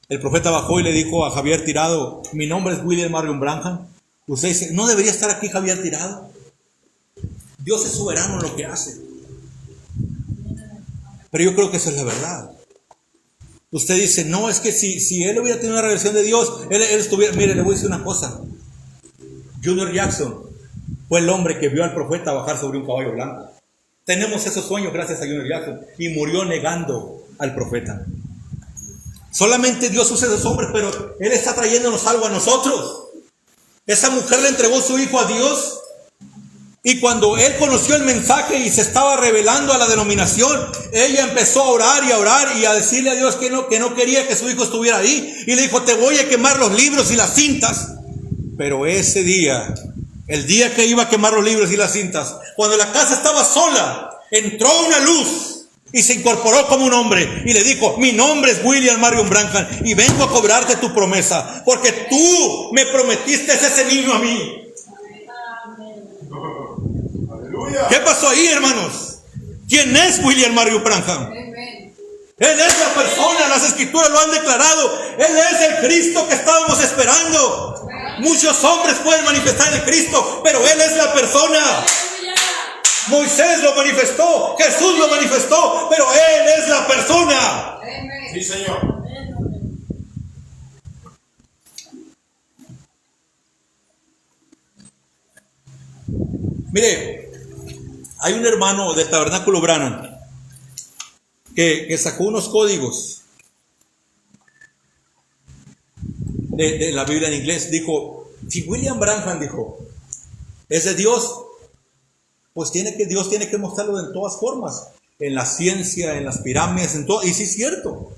Speaker 1: el profeta bajó y le dijo a Javier Tirado: mi nombre es William Marion Branham? Usted dice: ¿no debería estar aquí Javier Tirado? Dios es soberano en lo que hace. Pero yo creo que eso es la verdad. Usted dice: no, es que si él hubiera tenido una revelación de Dios, él estuviera... Mire, le voy a decir una cosa. Junior Jackson fue el hombre que vio al profeta bajar sobre un caballo blanco. Tenemos esos sueños gracias a Junior Jackson. Y murió negando al profeta. Solamente Dios usa a esos hombres, pero Él está trayéndonos algo a nosotros. Esa mujer le entregó su hijo a Dios. Y cuando él conoció el mensaje y se estaba revelando a la denominación, ella empezó a orar y a decirle a Dios que no quería que su hijo estuviera ahí. Y le dijo: te voy a quemar los libros y las cintas. Pero ese día, el día que iba a quemar los libros y las cintas, cuando la casa estaba sola, entró una luz y se incorporó como un hombre y le dijo: mi nombre es William Marion Branham y vengo a cobrarte tu promesa, porque tú me prometiste ese niño a mí. ¿Qué pasó ahí, hermanos? ¿Quién es William Marion Branham? Él es la persona, las escrituras lo han declarado. Él es el Cristo que estábamos esperando. Muchos hombres pueden manifestar el Cristo, pero Él es la persona. Moisés lo manifestó, Jesús lo manifestó, pero Él es la persona. Sí, Señor. Mire, hay un hermano del Tabernáculo Branham que sacó unos códigos de la Biblia en inglés. Dijo: si William Branham dijo es de Dios, pues Dios tiene que mostrarlo en todas formas, en la ciencia, en las pirámides, en todo. Y sí es cierto.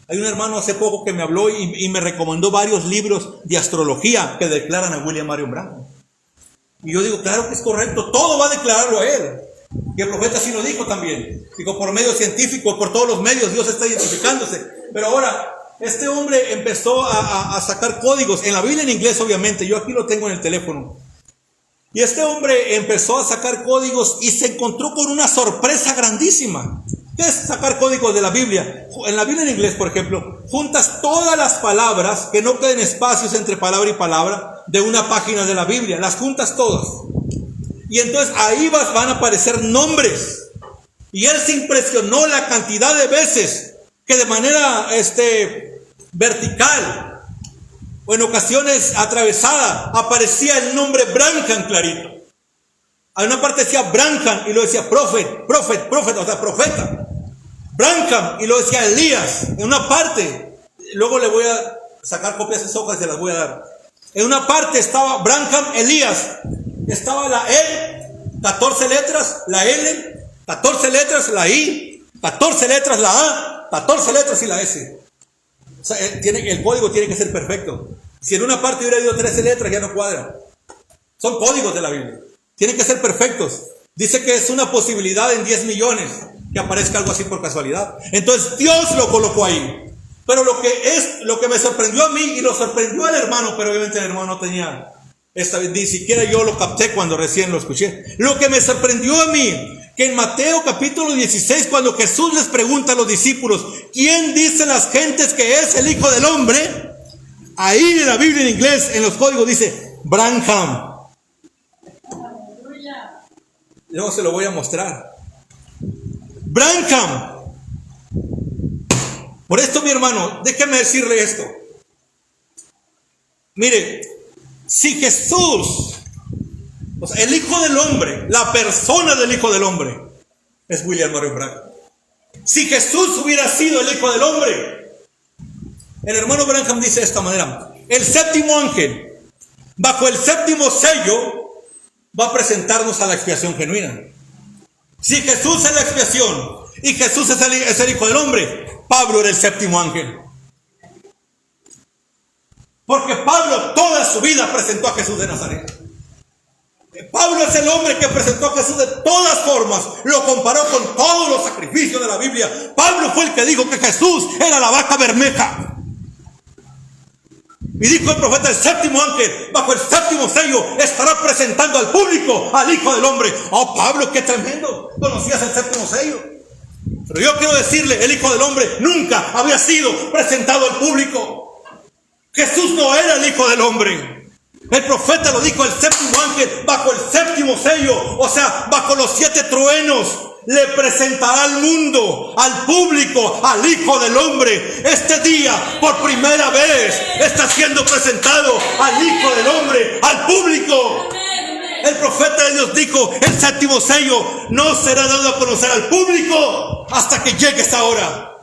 Speaker 1: Hay un hermano hace poco que me habló y me recomendó varios libros de astrología que declaran a William Marion Branham. Y yo digo: claro que es correcto, todo va a declararlo a él. Y el profeta sí lo dijo también. Dijo: por medio científico, por todos los medios, Dios está identificándose. Pero ahora, este hombre empezó a sacar códigos, en la Biblia en inglés obviamente, yo aquí lo tengo en el teléfono. Y este hombre empezó a sacar códigos y se encontró con una sorpresa grandísima. ¿Qué es sacar códigos de la Biblia? En la Biblia en inglés, por ejemplo, juntas todas las palabras, que no queden espacios entre palabra y palabra, de una página de la Biblia. Las juntas todas. Y entonces ahí van a aparecer nombres. Y él se impresionó la cantidad de veces que de manera vertical o en ocasiones atravesada aparecía el nombre Branham clarito. A una parte decía Branham y lo decía prophet, o sea, profeta. Branham y lo decía Elías. En una parte, luego le voy a sacar copias de esas hojas y se las voy a dar. En una parte estaba Branham, Elías. Estaba la E, 14 letras, la L, 14 letras, la I, 14 letras, la A, 14 letras y la S. O sea, el código tiene que ser perfecto. Si en una parte hubiera habido 13 letras, ya no cuadra. Son códigos de la Biblia. Tienen que ser perfectos. Dice que es una posibilidad en 10 millones que aparezca algo así por casualidad. Entonces Dios lo colocó ahí. Pero lo que me sorprendió a mí y lo sorprendió al hermano, pero obviamente el hermano no tenía esta vez, ni siquiera yo lo capté cuando recién lo escuché. Lo que me sorprendió a mí, que en Mateo capítulo 16, cuando Jesús les pregunta a los discípulos, ¿quién dicen las gentes que es el Hijo del Hombre? Ahí en la Biblia en inglés, en los códigos dice Branham. Luego se lo voy a mostrar. Branham. Por esto, mi hermano, déjeme decirle esto. Mire, si Jesús, o sea, el Hijo del Hombre, la persona del Hijo del Hombre, es William Marion Branham. Si Jesús hubiera sido el Hijo del Hombre, el hermano Branham dice de esta manera: el séptimo ángel, bajo el séptimo sello, va a presentarnos a la expiación genuina. Si Jesús es la expiación y Jesús es el Hijo del Hombre, Pablo era el séptimo ángel. Porque Pablo toda su vida presentó a Jesús de Nazaret. Pablo es el hombre que presentó a Jesús de todas formas. Lo comparó con todos los sacrificios de la Biblia. Pablo fue el que dijo que Jesús era la vaca bermeja. Y dijo el profeta: el séptimo ángel, bajo el séptimo sello, estará presentando al público al Hijo del Hombre. Oh, Pablo, qué tremendo. Conocías el séptimo sello. Pero yo quiero decirle, el Hijo del Hombre nunca había sido presentado al público. Jesús no era el Hijo del Hombre. El profeta lo dijo: el séptimo ángel, bajo el séptimo sello, o sea, bajo los 7 truenos, le presentará al mundo, al público, al Hijo del Hombre. Este día, por primera vez, está siendo presentado al Hijo del Hombre, al público. El profeta de Dios dijo: el séptimo sello no será dado a conocer al público hasta que llegue esa hora.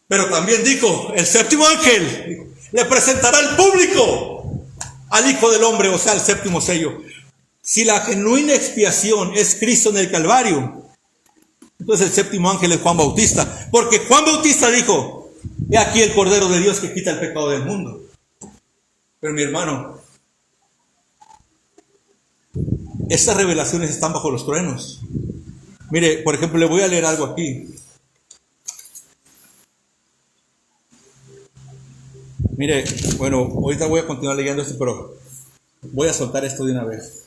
Speaker 1: Pero también dijo: el séptimo ángel le presentará al público al Hijo del Hombre, o sea, el séptimo sello. Si la genuina expiación es Cristo en el Calvario, entonces el séptimo ángel es Juan Bautista. Porque Juan Bautista dijo: he aquí el Cordero de Dios que quita el pecado del mundo. Pero mi hermano, estas revelaciones están bajo los truenos. Mire, por ejemplo, le voy a leer algo aquí. Mire, bueno, ahorita voy a continuar leyendo esto, pero voy a soltar esto de una vez.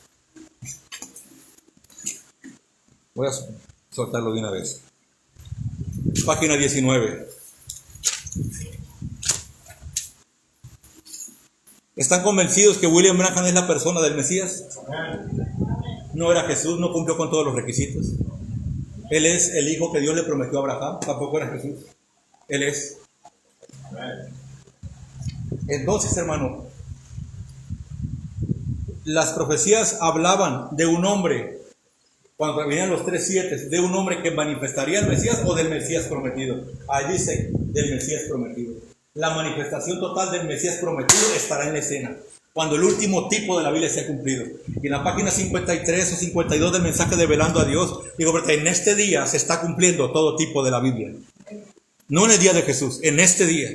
Speaker 1: Voy a soltarlo de una vez. Página 19. ¿Están convencidos que William Branham es la persona del Mesías? No era Jesús, no cumplió con todos los requisitos. Él es el hijo que Dios le prometió a Abraham, tampoco era Jesús. Él es. Entonces, hermano, las profecías hablaban de un hombre, cuando venían los 3 7, de un hombre que manifestaría el Mesías o del Mesías prometido. Ahí dice, del Mesías prometido. La manifestación total del Mesías prometido estará en la escena, cuando el último tipo de la Biblia sea cumplido. Y en la página 53 o 52 del mensaje de Velando a Dios, digo, porque en este día se está cumpliendo todo tipo de la Biblia. No en el día de Jesús, en este día.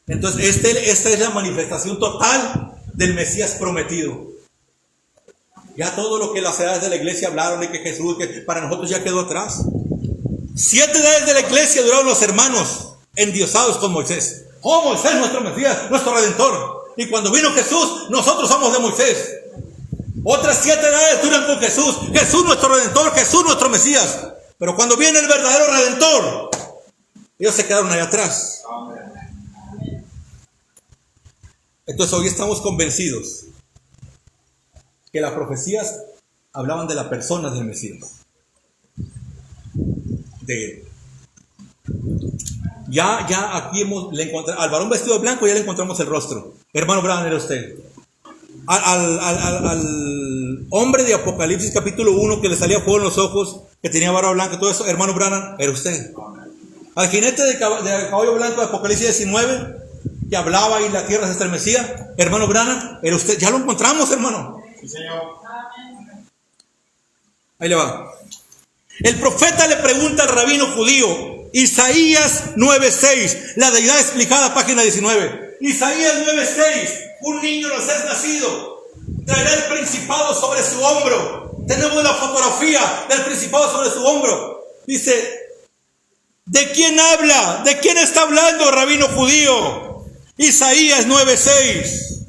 Speaker 1: Entonces, esta es la manifestación total del Mesías prometido. Ya todo lo que las edades de la iglesia hablaron de que Jesús, que para nosotros ya quedó atrás. 7 edades de la iglesia duraron los hermanos endiosados con Moisés. Oh, Moisés, nuestro Mesías, nuestro Redentor. Y cuando vino Jesús, nosotros somos de Moisés. Otras 7 edades duran con Jesús. Jesús nuestro Redentor, Jesús nuestro Mesías. Pero cuando viene el verdadero Redentor, ellos se quedaron allá atrás. Entonces hoy estamos convencidos que las profecías hablaban de la persona del Mesías, de él. Ya aquí le encontramos al varón vestido de blanco, ya le encontramos el rostro. Hermano Branham, era usted. Al hombre de Apocalipsis capítulo 1 que le salía fuego en los ojos, que tenía barba blanca, todo eso, hermano Branham, era usted. Al jinete de caballo blanco de Apocalipsis 19, que hablaba y la tierra se estremecía, hermano Branham, era usted. Ya lo encontramos, hermano.
Speaker 2: Sí, Señor.
Speaker 1: Ahí le va. El profeta le pregunta al rabino judío, Isaías 9:6, la deidad explicada, página 19. Isaías 9:6, un niño nos es nacido, traerá el principado sobre su hombro. Tenemos la fotografía del principado sobre su hombro. Dice, ¿de quién habla? ¿De quién está hablando, rabino judío? Isaías 9:6.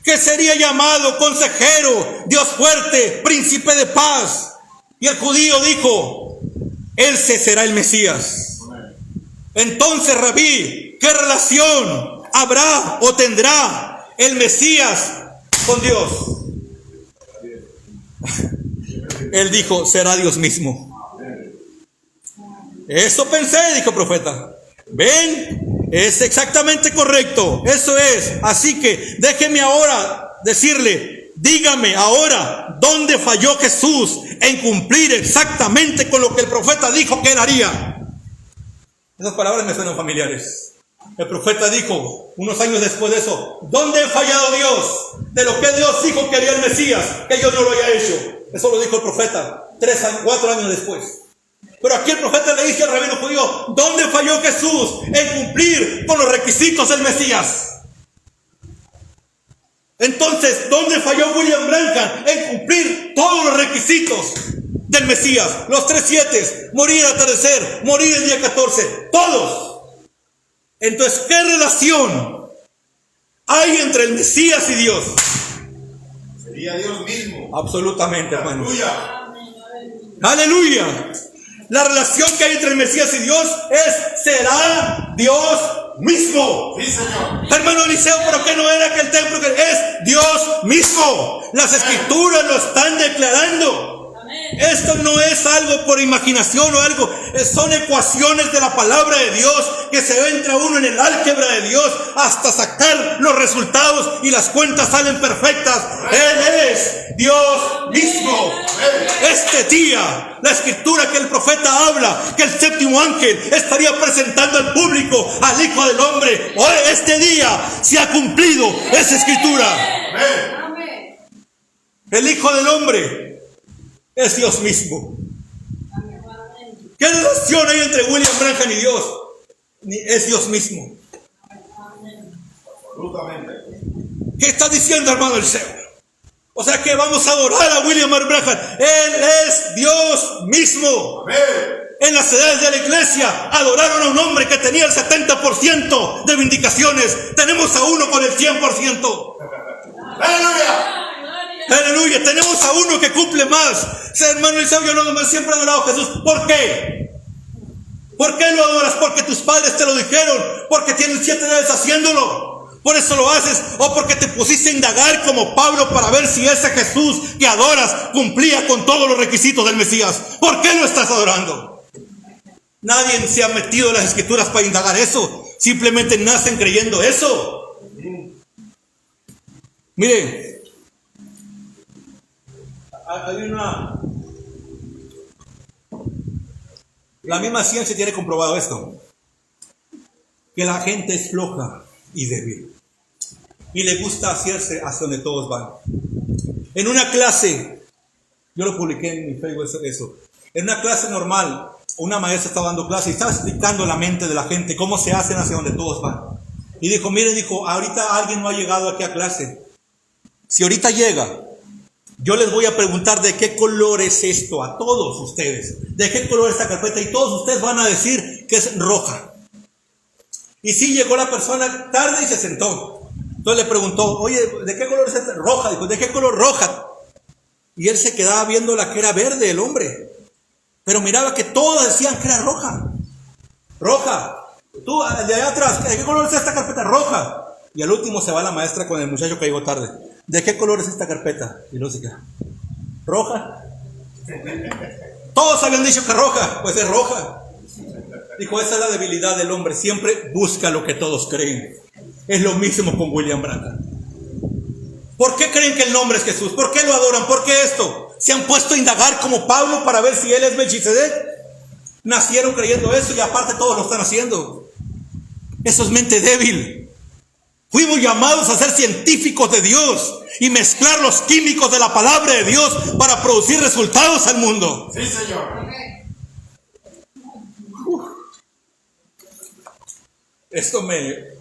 Speaker 1: que sería llamado consejero, Dios fuerte, príncipe de paz. Y el judío dijo, él será el Mesías. Entonces, Rabí, ¿qué relación habrá o tendrá el Mesías con Dios? Él dijo, será Dios mismo. Eso pensé, dijo el profeta. ¿Ven? Es exactamente correcto. Eso es. Así que déjeme ahora decirle, dígame ahora, ¿dónde falló Jesús en cumplir exactamente con lo que el profeta dijo que él haría? Esas palabras me suenan familiares. El profeta dijo, unos años después de eso, ¿dónde ha fallado Dios? De lo que Dios dijo que haría el Mesías, que yo no lo haya hecho. Eso lo dijo el profeta 4 años después. Pero aquí el profeta le dice al rabino judío, ¿dónde falló Jesús en cumplir con los requisitos del Mesías? Entonces, ¿dónde falló William Branham en cumplir todos los requisitos del Mesías? Los 3 7, morir al atardecer, morir el día 14, todos. Entonces, ¿qué relación hay entre el Mesías y Dios?
Speaker 2: Sería Dios mismo.
Speaker 1: Absolutamente, hermanos.
Speaker 2: Aleluya.
Speaker 1: Aleluya. La relación que hay entre el Mesías y Dios será Dios mismo.
Speaker 2: Sí, Señor.
Speaker 1: Hermano Eliseo, ¿pero qué no era aquel templo? Que es Dios mismo. Las escrituras lo están declarando. Esto no es algo por imaginación o algo, son ecuaciones de la palabra de Dios que se entra uno en el álgebra de Dios hasta sacar los resultados y las cuentas salen perfectas. Él es Dios mismo. Este día, la escritura que el profeta habla, que el 7º ángel estaría presentando al público al Hijo del Hombre, hoy este día se ha cumplido esa escritura. El Hijo del Hombre es Dios mismo. ¿Qué relación hay entre William Branham y Dios? Es Dios mismo.
Speaker 2: Absolutamente.
Speaker 1: ¿Qué está diciendo, hermano Eliseo? O sea que vamos a adorar a William Branham. Él es Dios mismo.
Speaker 2: Amén.
Speaker 1: En las edades de la iglesia adoraron a un hombre que tenía el 70% de vindicaciones. Tenemos a uno con el 100%.
Speaker 2: Aleluya.
Speaker 1: Aleluya, tenemos a uno que cumple más. Hermano Eliseo, yo no siempre he adorado a Jesús. ¿Por qué? ¿Por qué lo adoras? Porque tus padres te lo dijeron. Porque tienes 7 años haciéndolo. Por eso lo haces. O porque te pusiste a indagar como Pablo para ver si ese Jesús que adoras cumplía con todos los requisitos del Mesías. ¿Por qué lo estás adorando? Nadie se ha metido en las escrituras para indagar eso. Simplemente nacen creyendo eso. Miren, hay la misma ciencia tiene comprobado esto, que la gente es floja y débil y le gusta hacerse hacia donde todos van. En una clase, yo lo publiqué en mi Facebook eso, en una clase normal, una maestra estaba dando clase y estaba explicando la mente de la gente, cómo se hacen hacia donde todos van. Y dijo, miren, ahorita alguien no ha llegado aquí a clase. Si ahorita llega, yo les voy a preguntar de qué color es esto a todos ustedes. ¿De qué color es esta carpeta? Y todos ustedes van a decir que es roja. Y sí, llegó la persona tarde y se sentó. Entonces le preguntó, oye, ¿de qué color es esta? Roja. Dijo, ¿de qué color? Roja. Y él se quedaba viendo la que era verde, el hombre. Pero miraba que todos decían que era roja. Roja. Tú, de allá atrás, ¿de qué color es esta carpeta? Roja. Y al último se va la maestra con el muchacho que llegó tarde. ¿De qué color es esta carpeta? Y luego se queda, roja. Todos habían dicho que roja, pues es roja. Dijo, esa es la debilidad del hombre, siempre busca lo que todos creen. Es lo mismo con William Branham. ¿Por qué creen que el nombre es Jesús? ¿Por qué lo adoran? ¿Por qué esto? ¿Se han puesto a indagar como Pablo para ver si él es Melquisedec? Nacieron creyendo eso y aparte todos lo están haciendo. Eso es mente débil. Fuimos llamados a ser científicos de Dios y mezclar los químicos de la palabra de Dios para producir resultados al mundo.
Speaker 2: Sí, Señor.
Speaker 1: Esto me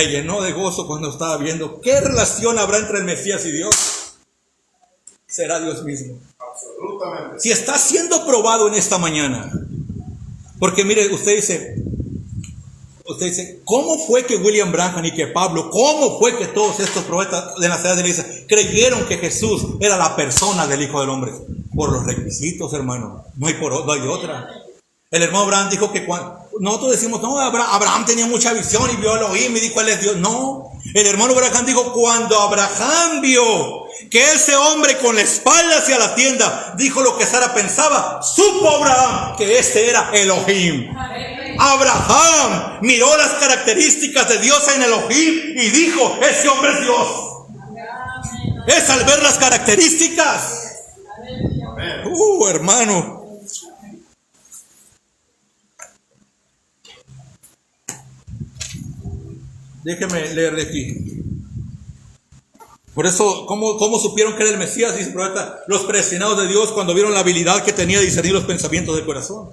Speaker 1: llenó de gozo cuando estaba viendo qué relación habrá entre el Mesías y Dios. Será Dios mismo.
Speaker 2: Absolutamente.
Speaker 1: Si está siendo probado en esta mañana, porque mire, usted dice, usted dice, ¿cómo fue que William Branham y que Pablo, cómo fue que todos estos profetas de la ciudad de la iglesia creyeron que Jesús era la persona del Hijo del Hombre? Por los requisitos, hermano. No hay otra. El hermano Abraham dijo que nosotros decimos, no, Abraham tenía mucha visión y vio a Elohim y dijo, él es Dios. No, el hermano Abraham dijo, cuando Abraham vio que ese hombre con la espalda hacia la tienda dijo lo que Sara pensaba, supo Abraham que este era Elohim. Abraham miró las características de Dios en Elohim y dijo, ese hombre es Dios. Es al ver las características. Hermano. Déjeme leerle aquí. Por eso, ¿cómo supieron que era el Mesías? Dice el profeta, los predestinados de Dios, cuando vieron la habilidad que tenía de discernir los pensamientos del corazón.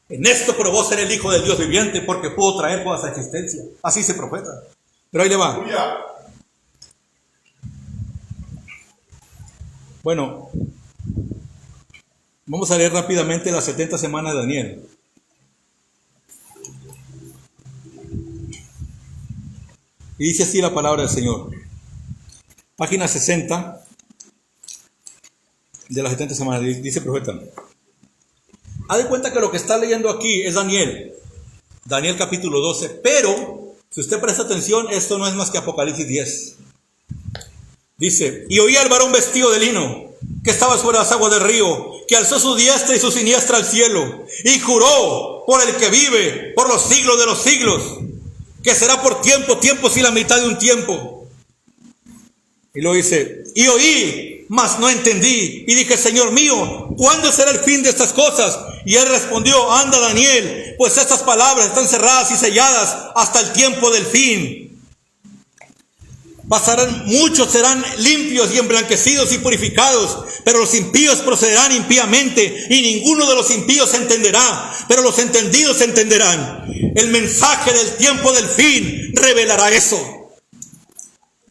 Speaker 1: En esto probó ser el Hijo del Dios viviente, porque pudo traer toda esa existencia. Así dice el profeta. Pero ahí le va. Bueno, vamos a leer rápidamente las 70 semanas de Daniel. Y dice así la palabra del Señor. Página 60 de las 70 semanas, dice el profeta. Haz de cuenta que lo que está leyendo aquí es Daniel. Daniel capítulo 12. Pero, si usted presta atención, esto no es más que Apocalipsis 10. Dice, y oí al varón vestido de lino, que estaba sobre las aguas del río, que alzó su diestra y su siniestra al cielo, y juró por el que vive por los siglos de los siglos, que será por tiempos y la mitad de un tiempo. Y luego dice, y oí, mas no entendí, y dije, Señor mío, ¿cuándo será el fin de estas cosas? Y él respondió, anda Daniel, pues estas palabras están cerradas y selladas hasta el tiempo del fin. Muchos serán limpios y emblanquecidos y purificados, pero los impíos procederán impíamente, y ninguno de los impíos entenderá, pero los entendidos entenderán. El mensaje del tiempo del fin revelará eso.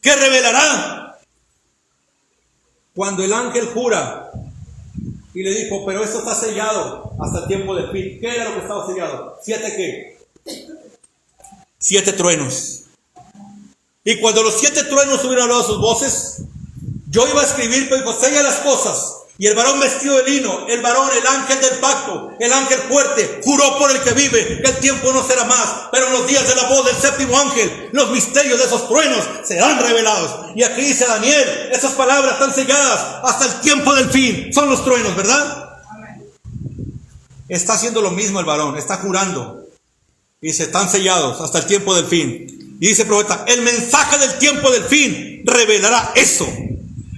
Speaker 1: ¿Qué revelará? Cuando el ángel jura y le dijo, pero esto está sellado hasta el tiempo del fin. ¿Qué era lo que estaba sellado? ¿7 qué? 7 truenos. Y cuando los 7 truenos hubieron hablado sus voces, yo iba a escribir, pero dijo, sella las cosas. Y el varón vestido de lino, el varón, el ángel del pacto, el ángel fuerte, juró por el que vive, que el tiempo no será más, pero en los días de la voz del séptimo ángel, los misterios de esos truenos serán revelados. Y aquí dice Daniel, esas palabras están selladas hasta el tiempo del fin. Son los truenos, ¿verdad? Está haciendo lo mismo el varón, está jurando. Y dice, están sellados hasta el tiempo del fin. Y dice el profeta, el mensaje del tiempo del fin revelará eso.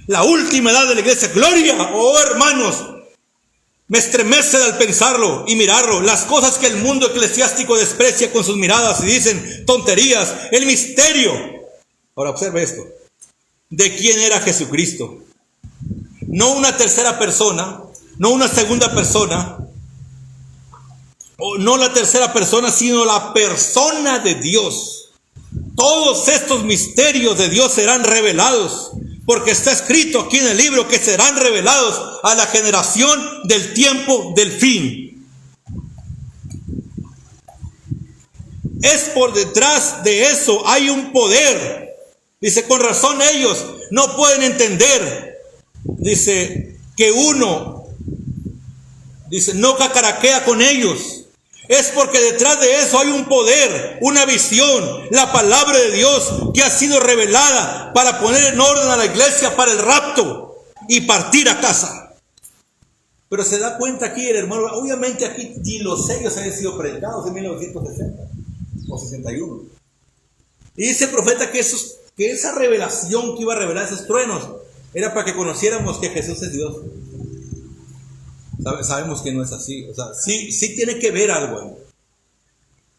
Speaker 1: La última edad de la iglesia. Gloria, oh hermanos, me estremece al pensarlo y mirarlo. Las cosas que el mundo eclesiástico desprecia con sus miradas y dicen tonterías. El misterio. Ahora observe esto. ¿De quién era Jesucristo? No una tercera persona, no una segunda persona, o no la tercera persona, sino la persona de Dios. Todos estos misterios de Dios serán revelados, porque está escrito aquí en el libro que serán revelados a la generación del tiempo del fin. Es por detrás de eso hay un poder. Dice, con razón ellos no pueden entender. Dice, que uno, dice, no cacaraquea con ellos. Es porque detrás de eso hay un poder, una visión, la palabra de Dios que ha sido revelada para poner en orden a la iglesia para el rapto y partir a casa. Pero se da cuenta aquí el hermano, obviamente aquí ni los sellos habían sido predicados en 1960 o 61. Y dice el profeta que esa revelación que iba a revelar esos truenos era para que conociéramos que Jesús es Dios. Sabemos que no es así. O sea, sí tiene que ver algo ahí.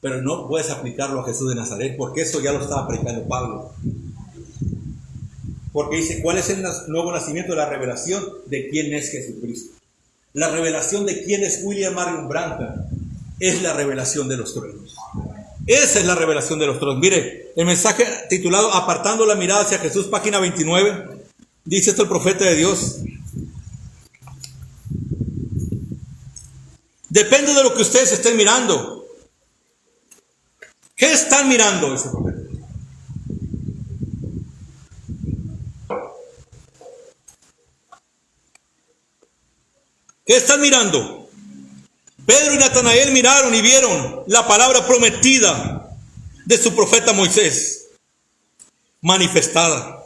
Speaker 1: Pero no puedes aplicarlo a Jesús de Nazaret, porque eso ya lo estaba predicando Pablo. Porque dice, ¿cuál es el nuevo nacimiento de la revelación de quién es Jesucristo? La revelación de quién es William Marion Branham es la revelación de los truenos. Esa es la revelación de los truenos. Mire, el mensaje titulado Apartando la mirada hacia Jesús, página 29, dice esto el profeta de Dios. Depende de lo que ustedes estén mirando. ¿Qué están mirando? Dice el profeta. ¿Qué están mirando? Pedro y Natanael miraron y vieron la palabra prometida de su profeta Moisés manifestada.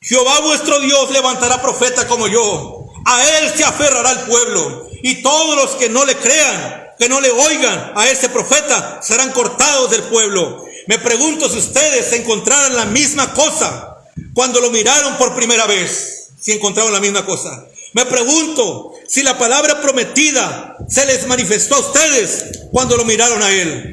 Speaker 1: Jehová vuestro Dios levantará profeta como yo. A él se aferrará el pueblo. Y todos los que no le crean, que no le oigan a ese profeta, serán cortados del pueblo. Me pregunto si ustedes encontraran la misma cosa cuando lo miraron por primera vez. Si encontraron la misma cosa. Me pregunto si la palabra prometida se les manifestó a ustedes cuando lo miraron a él.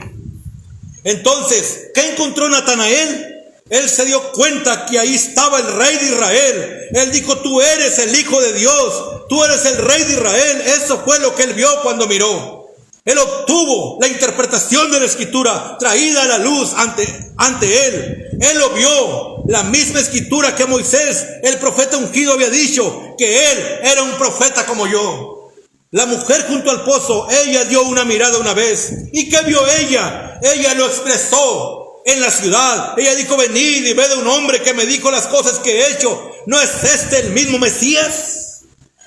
Speaker 1: Entonces, ¿qué encontró Natanael? Él se dio cuenta que ahí estaba el rey de Israel. Él dijo: tú eres el Hijo de Dios, tú eres el rey de Israel. Eso fue lo que él vio cuando miró. Él obtuvo la interpretación de la escritura traída a la luz ante él. Él lo vio, la misma escritura que Moisés, el profeta ungido, había dicho que él era un profeta como yo. La mujer junto al pozo, ella dio una mirada una vez. ¿Y qué vio ella? Ella lo expresó en la ciudad. Ella dijo: venid y ved a un hombre que me dijo las cosas que he hecho. ¿No es este el mismo Mesías?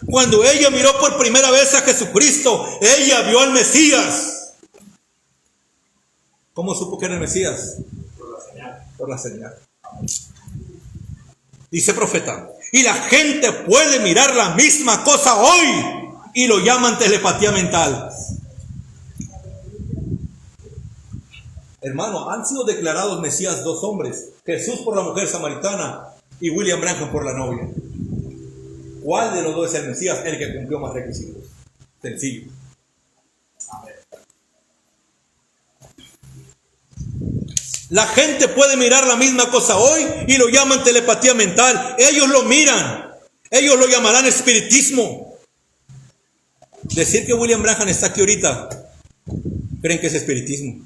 Speaker 1: Cuando ella miró por primera vez a Jesucristo, ella vio al Mesías. ¿Cómo supo que era el Mesías?
Speaker 2: Por la señal.
Speaker 1: Por la señal. Dice el profeta: y la gente puede mirar la misma cosa hoy y lo llaman telepatía mental. Hermano, han sido declarados Mesías dos hombres: Jesús por la mujer samaritana y William Branham por la novia. ¿Cuál de los dos es el Mesías? El que cumplió más requisitos. Sencillo. Amén. La gente puede mirar la misma cosa hoy y lo llaman telepatía mental. Ellos lo miran. Ellos lo llamarán espiritismo. Decir que William Branham está aquí ahorita, creen que es espiritismo.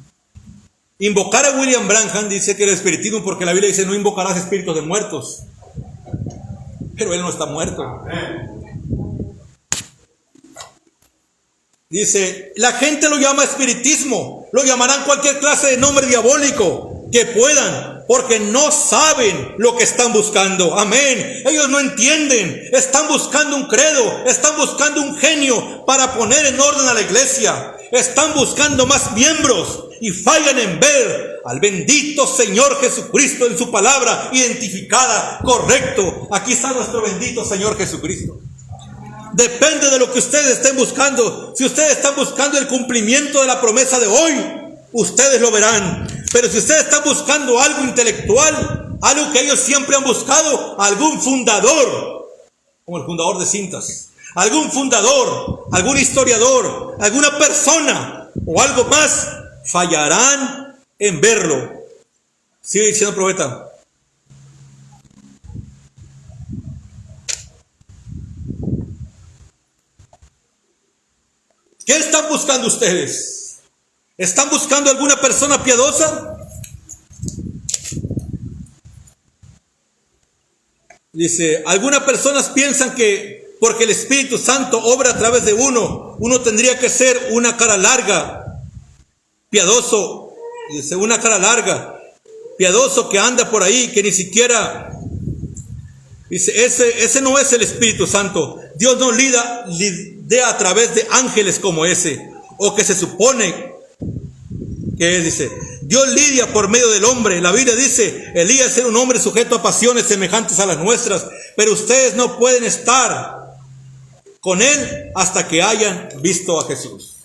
Speaker 1: Invocar a William Branham dice que era espiritismo, porque la Biblia dice: no invocarás espíritus de muertos. Pero él no está muerto. Dice: la gente lo llama espiritismo, lo llamarán cualquier clase de nombre diabólico que puedan, porque no saben lo que están buscando. Amén. Ellos no entienden. Están buscando un credo, están buscando un genio para poner en orden a la iglesia. Están buscando más miembros y fallan en ver al bendito Señor Jesucristo en su palabra identificada, correcto. Aquí está nuestro bendito Señor Jesucristo. Depende de lo que ustedes estén buscando. Si ustedes están buscando el cumplimiento de la promesa de hoy, ustedes lo verán. Pero si ustedes están buscando algo intelectual, algo que ellos siempre han buscado, algún fundador, como el fundador de cintas, algún fundador, algún historiador, alguna persona o algo más, fallarán en verlo. Sigue diciendo el profeta. ¿Qué están buscando ustedes? ¿Están buscando alguna persona piadosa? Dice: algunas personas piensan que porque el Espíritu Santo obra a través de uno tendría que ser una cara larga, piadoso. Dice: una cara larga, piadoso, que anda por ahí, que ni siquiera... Dice: ese no es el Espíritu Santo. Dios no lidia a través de ángeles como ese, o que se supone que es. Dice: Dios lidia por medio del hombre. La Biblia dice: Elías era un hombre sujeto a pasiones semejantes a las nuestras, pero ustedes no pueden estar con él hasta que hayan visto a Jesús.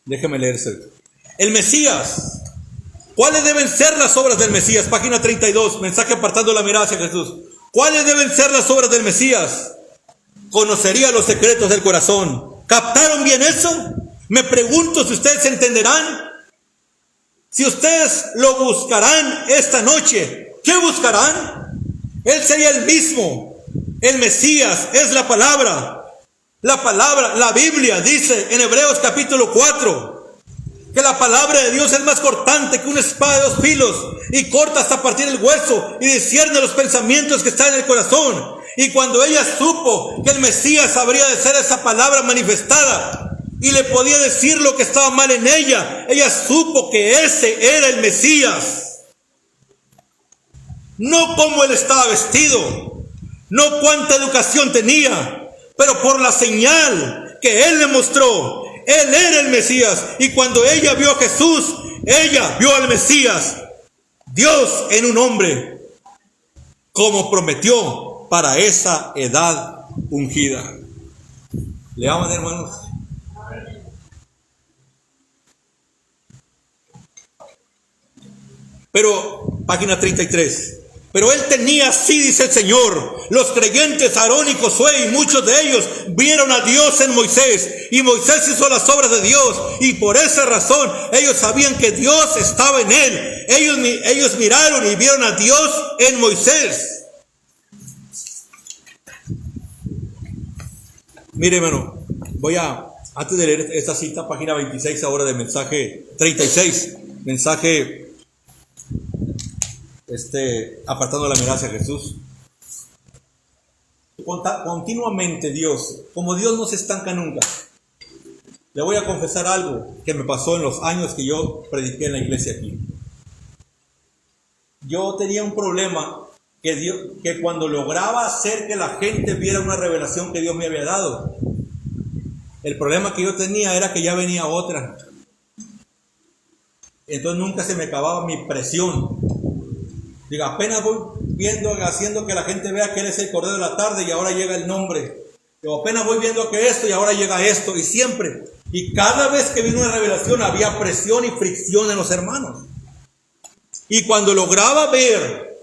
Speaker 1: Déjeme leerse. El Mesías. ¿Cuáles deben ser las obras del Mesías? Página 32, mensaje apartando la mirada hacia Jesús. ¿Cuáles deben ser las obras del Mesías? Conocería los secretos del corazón. ¿Captaron bien eso? Me pregunto si ustedes entenderán. Si ustedes lo buscarán esta noche, ¿qué buscarán? Él sería el mismo. El Mesías es la palabra. La palabra, la Biblia dice en Hebreos capítulo 4 que la palabra de Dios es más cortante que una espada de dos filos y corta hasta partir el hueso y discierne los pensamientos que están en el corazón. Y cuando ella supo que el Mesías habría de ser esa palabra manifestada, y le podía decir lo que estaba mal en ella. Ella supo que ese era el Mesías. No cómo él estaba vestido, no cuánta educación tenía, pero por la señal que él le mostró, él era el Mesías. Y cuando ella vio a Jesús, ella vio al Mesías, Dios en un hombre, como prometió para esa edad ungida. ¿Le aman, hermanos? Pero, página 33. Pero él tenía, así dice el Señor, los creyentes Aarón y Josué, y muchos de ellos vieron a Dios en Moisés, y Moisés hizo las obras de Dios, y por esa razón ellos sabían que Dios estaba en él. Ellos miraron y vieron a Dios en Moisés. Mire, hermano, antes de leer esta cita, página 26 ahora del mensaje 36, mensaje apartando la mirada hacia Jesús. Continuamente Dios, como Dios no se estanca nunca. Le voy a confesar algo que me pasó en los años que yo prediqué en la iglesia aquí. Yo tenía un problema que cuando lograba hacer que la gente viera una revelación que Dios me había dado, el problema que yo tenía era que ya venía otra. Entonces nunca se me acababa mi presión. Digo, apenas voy viendo, haciendo que la gente vea que Él es el Cordero de la tarde y ahora llega el nombre. Digo, apenas voy viendo que esto y ahora llega esto. Y siempre, y cada vez que vino una revelación había presión y fricción en los hermanos. Y cuando lograba ver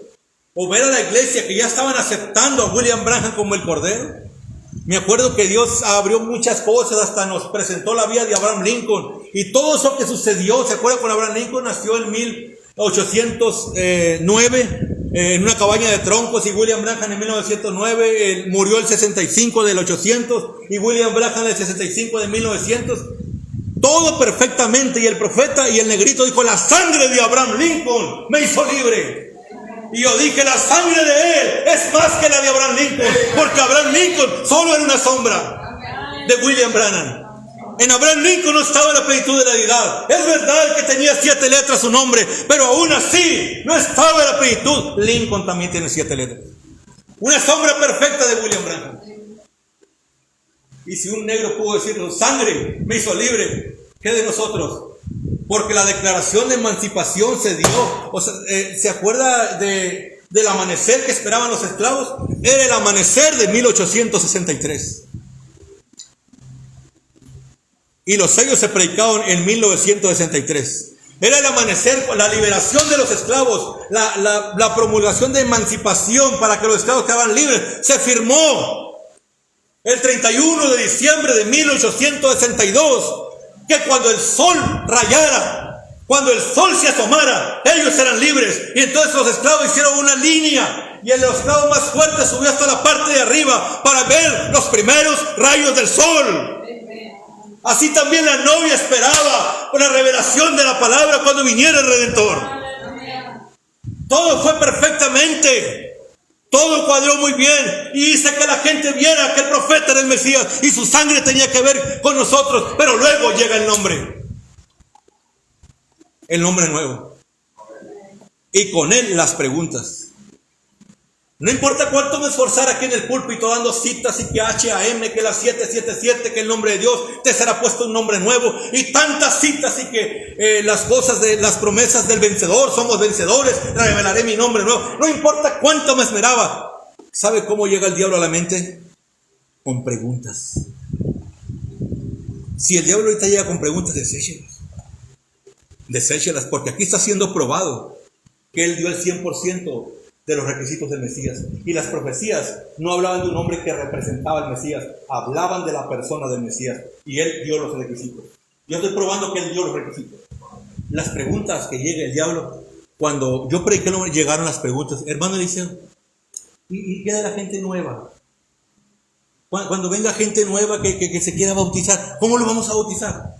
Speaker 1: a la iglesia que ya estaban aceptando a William Branham como el Cordero, me acuerdo que Dios abrió muchas cosas, hasta nos presentó la vida de Abraham Lincoln. Y todo eso que sucedió, ¿se acuerdan? Con Abraham Lincoln nació en 1809 en una cabaña de troncos, y William Branham en 1909 murió el 65 del 800 y William Branham el 65 de 1900. Todo perfectamente, y el profeta y el negrito dijo: la sangre de Abraham Lincoln me hizo libre. Y yo dije: la sangre de él es más que la de Abraham Lincoln, porque Abraham Lincoln solo era una sombra de William Branham. En Abraham Lincoln no estaba la plenitud de la deidad. Es verdad que tenía 7 letras su nombre, pero aún así no estaba la plenitud. Lincoln también tiene 7 letras. Una sombra perfecta de William Branham. Y si un negro pudo decir: su sangre me hizo libre, ¿qué de nosotros? Porque la declaración de emancipación se dio. O sea, ¿se acuerda del amanecer que esperaban los esclavos? Era el amanecer de 1863. Y los sellos se predicaron en 1963. Era el amanecer, la liberación de los esclavos, la promulgación de emancipación para que los esclavos quedaran libres. Se firmó el 31 de diciembre de 1862, que cuando el sol rayara, cuando el sol se asomara, ellos eran libres. Y entonces los esclavos hicieron una línea, y el esclavo más fuerte subió hasta la parte de arriba para ver los primeros rayos del sol. Así también la novia esperaba la revelación de la palabra cuando viniera el Redentor. Todo fue perfectamente, todo cuadró muy bien, y hice que la gente viera que el profeta era el Mesías y su sangre tenía que ver con nosotros. Pero luego llega el nombre nuevo, y con él las preguntas. No importa cuánto me esforzara aquí en el púlpito dando citas, y que HAM, que la 777, que el nombre de Dios te será puesto un nombre nuevo, y tantas citas, y que las cosas de las promesas del vencedor, somos vencedores, revelaré mi nombre nuevo. No importa cuánto me esmeraba. ¿Sabe cómo llega el diablo a la mente? Con preguntas. Si el diablo ahorita llega con preguntas, deséchelas, porque aquí está siendo probado que él dio el 100% de los requisitos del Mesías. Y las profecías no hablaban de un hombre que representaba al Mesías, hablaban de la persona del Mesías, y él dio los requisitos. Yo estoy probando que él dio los requisitos. Las preguntas que llega el diablo, cuando yo prediqué, llegaron las preguntas. Hermano, dicen: ¿y qué de la gente nueva? Cuando venga gente nueva que se quiera bautizar, ¿cómo lo vamos a bautizar?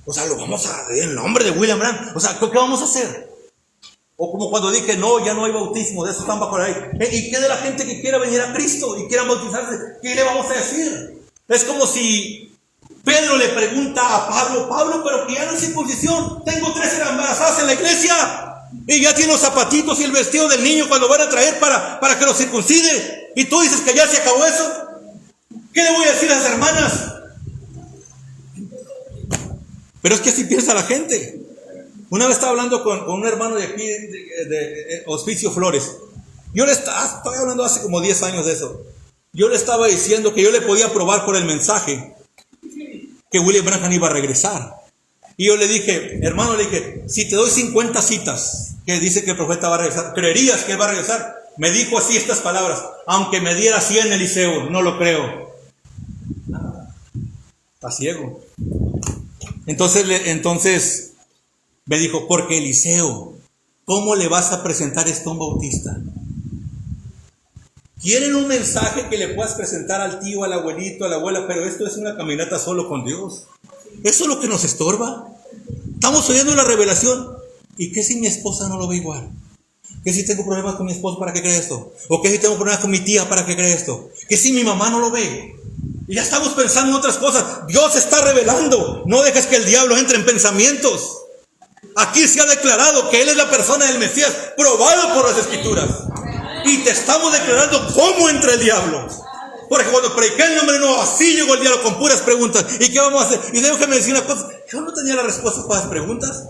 Speaker 1: O sea, lo vamos a en el nombre de William Branham. O sea, ¿qué vamos a hacer? O como cuando dije: no, ya no hay bautismo, de eso están bajo la ley. ¿Y qué de la gente que quiera venir a Cristo y quiera bautizarse? ¿Qué le vamos a decir? Es como si Pedro le pregunta a Pablo: Pablo, pero que ya no hay circuncisión. Tengo 3 embarazadas en la iglesia. Y ya tiene los zapatitos y el vestido del niño cuando van a traer para que lo circuncide. Y tú dices que ya se acabó eso. ¿Qué le voy a decir a las hermanas? Pero es que así piensa la gente. Una vez estaba hablando con un hermano de aquí, de Hospicio Flores. Estoy hablando hace como 10 años de eso. Yo le estaba diciendo que yo le podía probar por el mensaje que William Branham iba a regresar. Y yo le dije: hermano, le dije, si te doy 50 citas que dice que el profeta va a regresar, ¿creerías que él va a regresar? Me dijo así estas palabras: aunque me diera 100 Eliseo, no lo creo. Está ciego. Entonces me dijo: porque Eliseo, ¿cómo le vas a presentar esto a un bautista? Quieren un mensaje que le puedas presentar al tío, al abuelito, a la abuela, pero esto es una caminata solo con Dios. Eso es lo que nos estorba. Estamos oyendo la revelación. ¿Y qué si mi esposa no lo ve igual? ¿Qué si tengo problemas con mi esposo? ¿Para qué cree esto? ¿O qué si tengo problemas con mi tía? ¿Para qué cree esto? ¿Qué si mi mamá no lo ve? Y ya estamos pensando en otras cosas. Dios está revelando. No dejes que el diablo entre en pensamientos. Aquí se ha declarado que Él es la persona del Mesías, probado por las Escrituras. Y te estamos declarando cómo entra el diablo. Porque cuando prediqué el nombre nuevo, así llegó el diablo con puras preguntas. ¿Y qué vamos a hacer? Y déjame decir una cosa: yo no tenía las respuestas para las preguntas,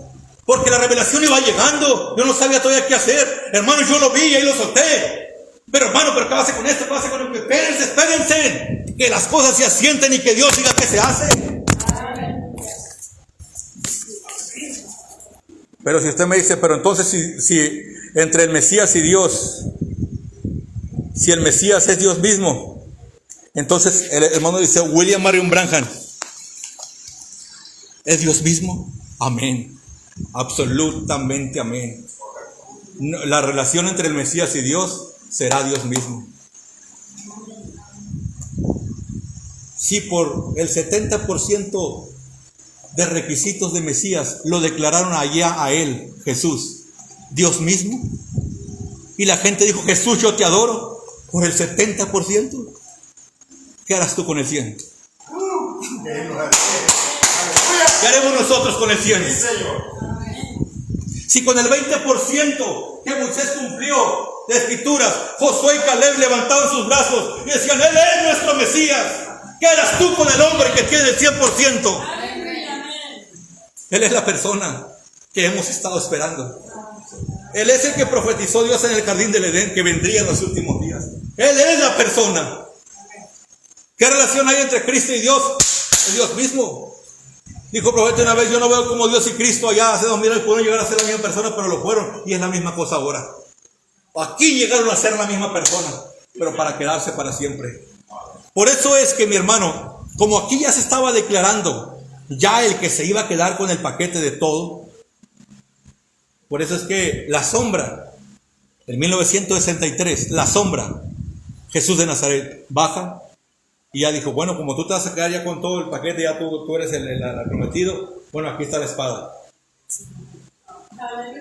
Speaker 1: porque la revelación iba llegando. Yo no sabía todavía qué hacer. Hermano, yo lo vi y ahí lo solté. Pero hermano, ¿pero qué va a hacer con esto? ¿Qué va a hacer con esto? Espérense. Que las cosas se asienten y que Dios diga qué se hace. Pero si usted me dice: pero entonces si entre el Mesías y Dios, si el Mesías es Dios mismo, entonces el hermano dice: William Marion Branham ¿es Dios mismo? Amén. Absolutamente amén. La relación entre el Mesías y Dios será Dios mismo. Si por el 70% de requisitos de Mesías lo declararon allá a él, Jesús, Dios mismo, y la gente dijo: Jesús, yo te adoro, por el 70%, ¿qué harás tú con el 100%? ¿Qué haremos nosotros con el 100%? Si con el 20% que Moisés cumplió de escrituras, Josué y Caleb levantaban sus brazos y decían: Él es nuestro Mesías, ¿qué harás tú con el hombre que tiene el 100%? Él es la persona que hemos estado esperando. Él es el que profetizó Dios en el jardín del Edén, que vendría en los últimos días. Él es la persona. ¿Qué relación hay entre Cristo y Dios? Es Dios mismo. Dijo el profeta una vez: yo no veo como Dios y Cristo allá hace 2000 años pudieron llegar a ser la misma persona, pero lo fueron, y es la misma cosa ahora. Aquí llegaron a ser la misma persona, pero para quedarse para siempre. Por eso es que, mi hermano, como aquí ya se estaba declarando ya el que se iba a quedar con el paquete de todo, por eso es que la sombra, en 1963, la sombra, Jesús de Nazaret, baja y ya dijo: bueno, como tú te vas a quedar ya con todo el paquete, ya tú eres el prometido, bueno, aquí está la espada.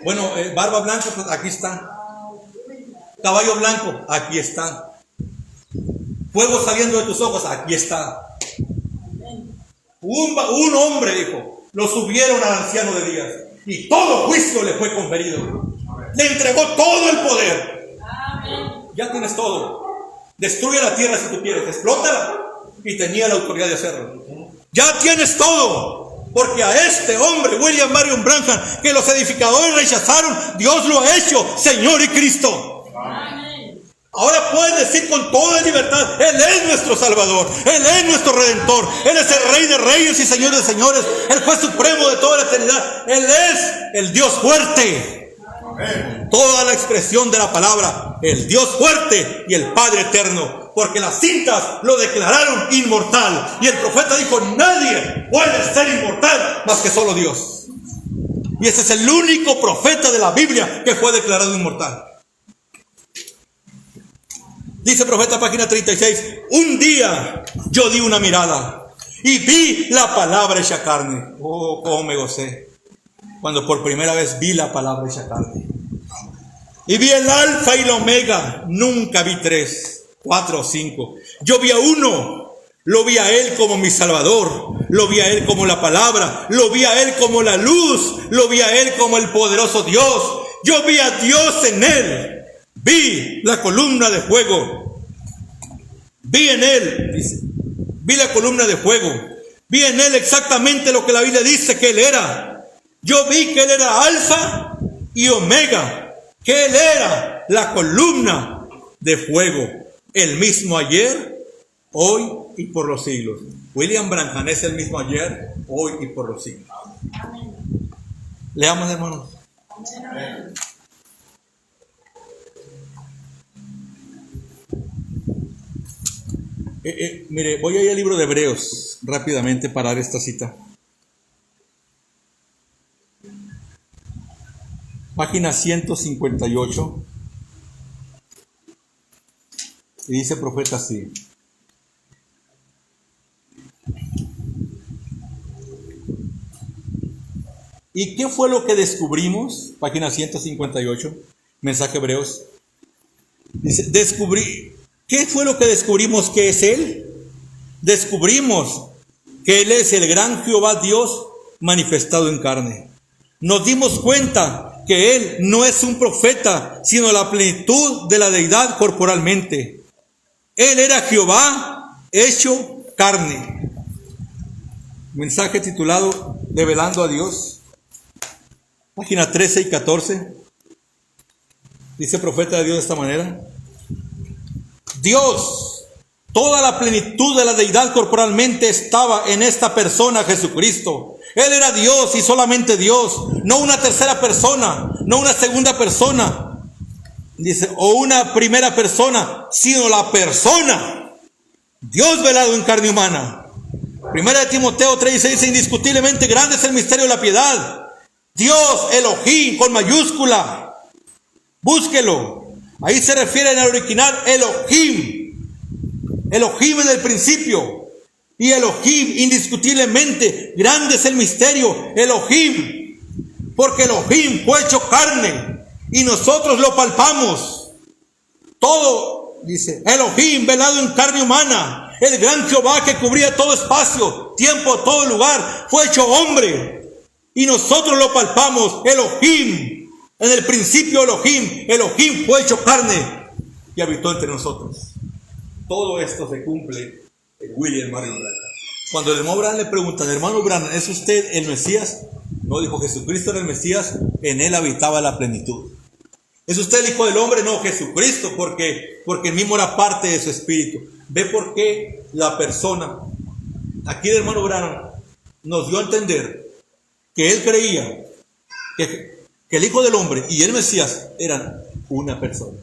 Speaker 1: Bueno, barba blanca, pues aquí está. Caballo blanco, aquí está. Fuego saliendo de tus ojos, aquí está. Un hombre, dijo, lo subieron al anciano de días y todo juicio le fue conferido. Le entregó todo el poder. Ya tienes todo. Destruye la tierra si tú quieres, explótala. Y tenía la autoridad de hacerlo. Ya tienes todo. Porque a este hombre, William Marion Branham, que los edificadores rechazaron, Dios lo ha hecho Señor y Cristo. Ahora puedes decir con toda libertad: Él es nuestro Salvador, Él es nuestro Redentor, Él es el Rey de Reyes y Señor de Señores, el Juez Supremo de toda la eternidad, Él es el Dios fuerte. Toda la expresión de la palabra: el Dios fuerte y el Padre eterno, porque las cintas lo declararon inmortal, y el profeta dijo: nadie puede ser inmortal más que solo Dios. Y ese es el único profeta de la Biblia que fue declarado inmortal. Dice el profeta, página 36: un día yo di una mirada y vi la palabra hecha carne. Oh, cómo me gocé cuando por primera vez vi la palabra hecha carne. Y vi el alfa y la omega. Nunca vi 3, 4 o 5. Yo vi a uno. Lo vi a Él como mi Salvador, lo vi a Él como la palabra, lo vi a Él como la luz, lo vi a Él como el poderoso Dios. Yo vi a Dios en Él, vi la columna de fuego, vi en Él, dice, vi la columna de fuego, vi en Él exactamente lo que la Biblia dice que Él era. Yo vi que Él era Alfa y Omega, que Él era la columna de fuego, el mismo ayer, hoy y por los siglos. William Branham es el mismo ayer, hoy y por los siglos. Leamos, hermanos.
Speaker 2: Amén.
Speaker 1: Mire, voy a ir al libro de Hebreos rápidamente para dar esta cita. Página 158. Y dice el profeta así. ¿Y qué fue lo que descubrimos? Página 158, mensaje Hebreos. Dice, ¿qué fue lo que descubrimos que es Él? Descubrimos que Él es el gran Jehová Dios manifestado en carne. Nos dimos cuenta que Él no es un profeta, sino la plenitud de la deidad corporalmente. Él era Jehová hecho carne. Mensaje titulado Develando a Dios. Página 13 y 14. Dice el profeta de Dios de esta manera. Dios, toda la plenitud de la deidad corporalmente estaba en esta persona, Jesucristo. Él era Dios y solamente Dios, no una tercera persona, no una segunda persona, dice, o una primera persona, sino la persona, Dios velado en carne humana. Primera de Timoteo 3:6 dice, indiscutiblemente grande es el misterio de la piedad. Dios, Elohim, con mayúscula, búsquelo. Ahí se refiere en el original Elohim. Elohim en el principio. Y Elohim, indiscutiblemente, grande es el misterio. Elohim. Porque Elohim fue hecho carne. Y nosotros lo palpamos. Todo, dice, Elohim, velado en carne humana. El gran Jehová que cubría todo espacio, tiempo, todo lugar. Fue hecho hombre. Y nosotros lo palpamos. Elohim. En el principio Elohim. Elohim fue hecho carne. Y habitó entre nosotros. Todo esto se cumple en William Marion Branham. Cuando el hermano Branham le preguntan, hermano Branham, ¿es usted el Mesías? No, dijo, Jesucristo era el Mesías, en él habitaba la plenitud. ¿Es usted el Hijo del Hombre? No, Jesucristo, porque él mismo era parte de su espíritu. ¿Ve por qué la persona? Aquí el hermano Branham nos dio a entender que él creía que el Hijo del Hombre y el Mesías eran una persona.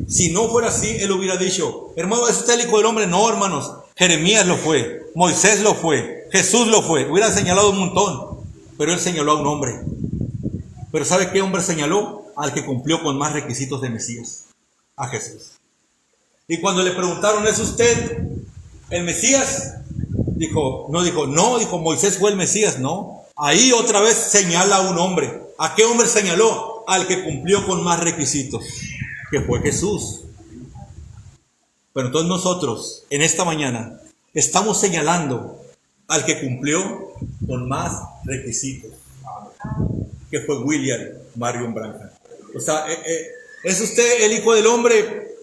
Speaker 1: Si no fuera así, él hubiera dicho, hermano, ¿es usted el Hijo del Hombre? No, hermanos, Jeremías lo fue, Moisés lo fue, Jesús lo fue, hubiera señalado un montón, pero él señaló a un hombre. Pero ¿sabe qué hombre señaló? Al que cumplió con más requisitos de Mesías, a Jesús. Y cuando le preguntaron, ¿es usted el Mesías? Dijo, Moisés fue el Mesías, no. Ahí otra vez señala a un hombre. ¿A qué hombre señaló? Al que cumplió con más requisitos, que fue Jesús. Pero entonces nosotros, en esta mañana, estamos señalando al que cumplió con más requisitos, que fue William Marion Branham. O sea, ¿es usted el Hijo del Hombre?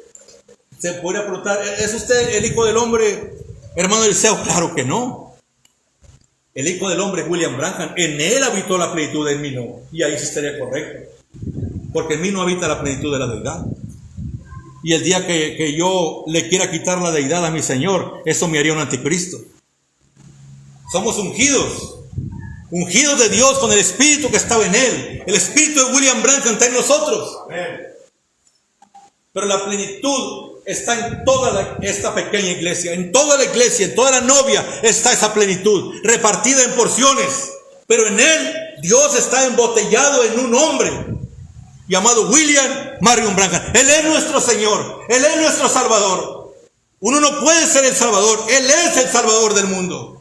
Speaker 1: Se podría preguntar, ¿es usted el Hijo del Hombre, hermano Eliseo? Claro que no. El Hijo del Hombre es William Branham. En él habitó la plenitud, en mí no. Y ahí sí estaría correcto. Porque en mí no habita la plenitud de la deidad. Y el día que yo le quiera quitar la deidad a mi Señor, eso me haría un anticristo. Somos ungidos. Ungidos de Dios con el Espíritu que estaba en él. El Espíritu de William Branham está en nosotros.
Speaker 2: Amén.
Speaker 1: Pero la plenitud está en toda esta pequeña iglesia. En toda la iglesia, en toda la novia está esa plenitud, repartida en porciones. Pero en él, Dios está embotellado en un hombre llamado William Marion Branham. Él es nuestro Señor. Él es nuestro Salvador. Uno no puede ser el Salvador. Él es el Salvador del mundo.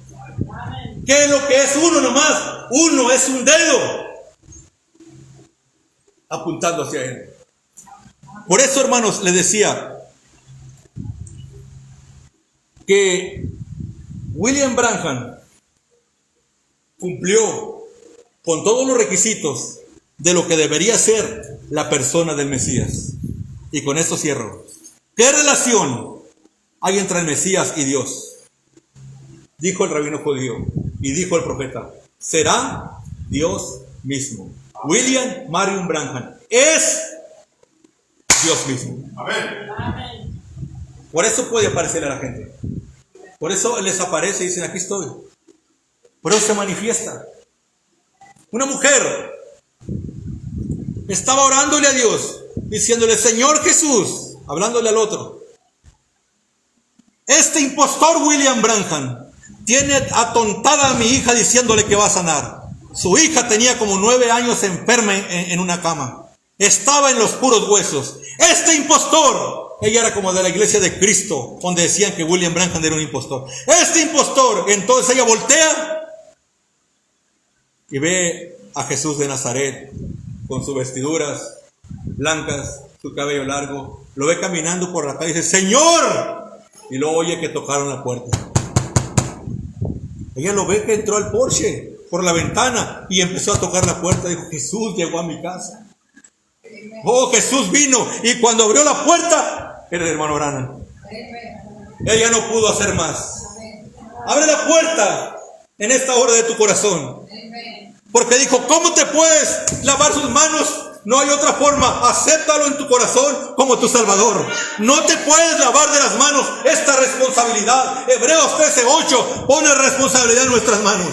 Speaker 1: ¿Qué es lo que es uno nomás? Uno es un dedo apuntando hacia él. Por eso, hermanos, les decía que William Branham cumplió con todos los requisitos de lo que debería ser la persona del Mesías. Y con esto cierro. ¿Qué relación hay entre el Mesías y Dios? Dijo el rabino judío y dijo el profeta: será Dios mismo. William Marion Branham es Dios mismo.
Speaker 2: Amén.
Speaker 1: Por eso puede aparecerle a la gente. Por eso les aparece y dicen: aquí estoy. Por eso se manifiesta. Una mujer estaba orándole a Dios, diciéndole: Señor Jesús, hablándole al otro, este impostor William Branham tiene atontada a mi hija diciéndole que va a sanar. Su hija tenía como 9 años enferma en una cama. Estaba en los puros huesos. Este impostor, ella era como de la iglesia de Cristo, donde decían que William Branham era un impostor. Este impostor, entonces ella voltea y ve a Jesús de Nazaret con sus vestiduras blancas, su cabello largo. Lo ve caminando por la calle y dice: Señor. Y luego oye que tocaron la puerta. Ella lo ve que entró al porche por la ventana y empezó a tocar la puerta. Dijo: Jesús llegó a mi casa. Oh, Jesús vino. Y cuando abrió la puerta, era el hermano Branham. Ella no pudo hacer más. Abre la puerta en esta hora de tu corazón. Porque dijo: ¿cómo te puedes lavar sus manos? No hay otra forma. Acéptalo en tu corazón como tu Salvador. No te puedes lavar de las manos esta responsabilidad. Hebreos 13:8 pone responsabilidad en nuestras manos.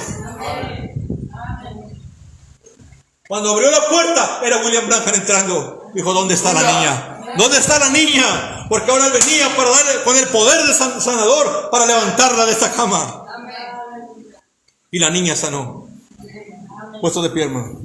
Speaker 1: Cuando abrió la puerta, era William Branham entrando. Dijo: ¿dónde está la niña? ¿Dónde está la niña? Porque ahora venía para darle con el poder del sanador para levantarla de esa cama. Y la niña sanó. Puesto de pie, hermano.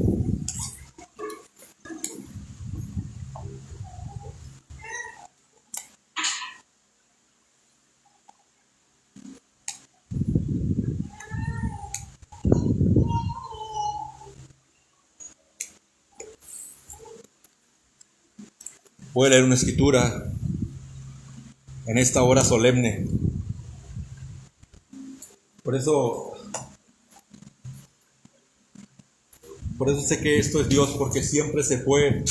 Speaker 1: Voy a leer una escritura en esta hora solemne. Por eso sé que esto es Dios, porque siempre se fue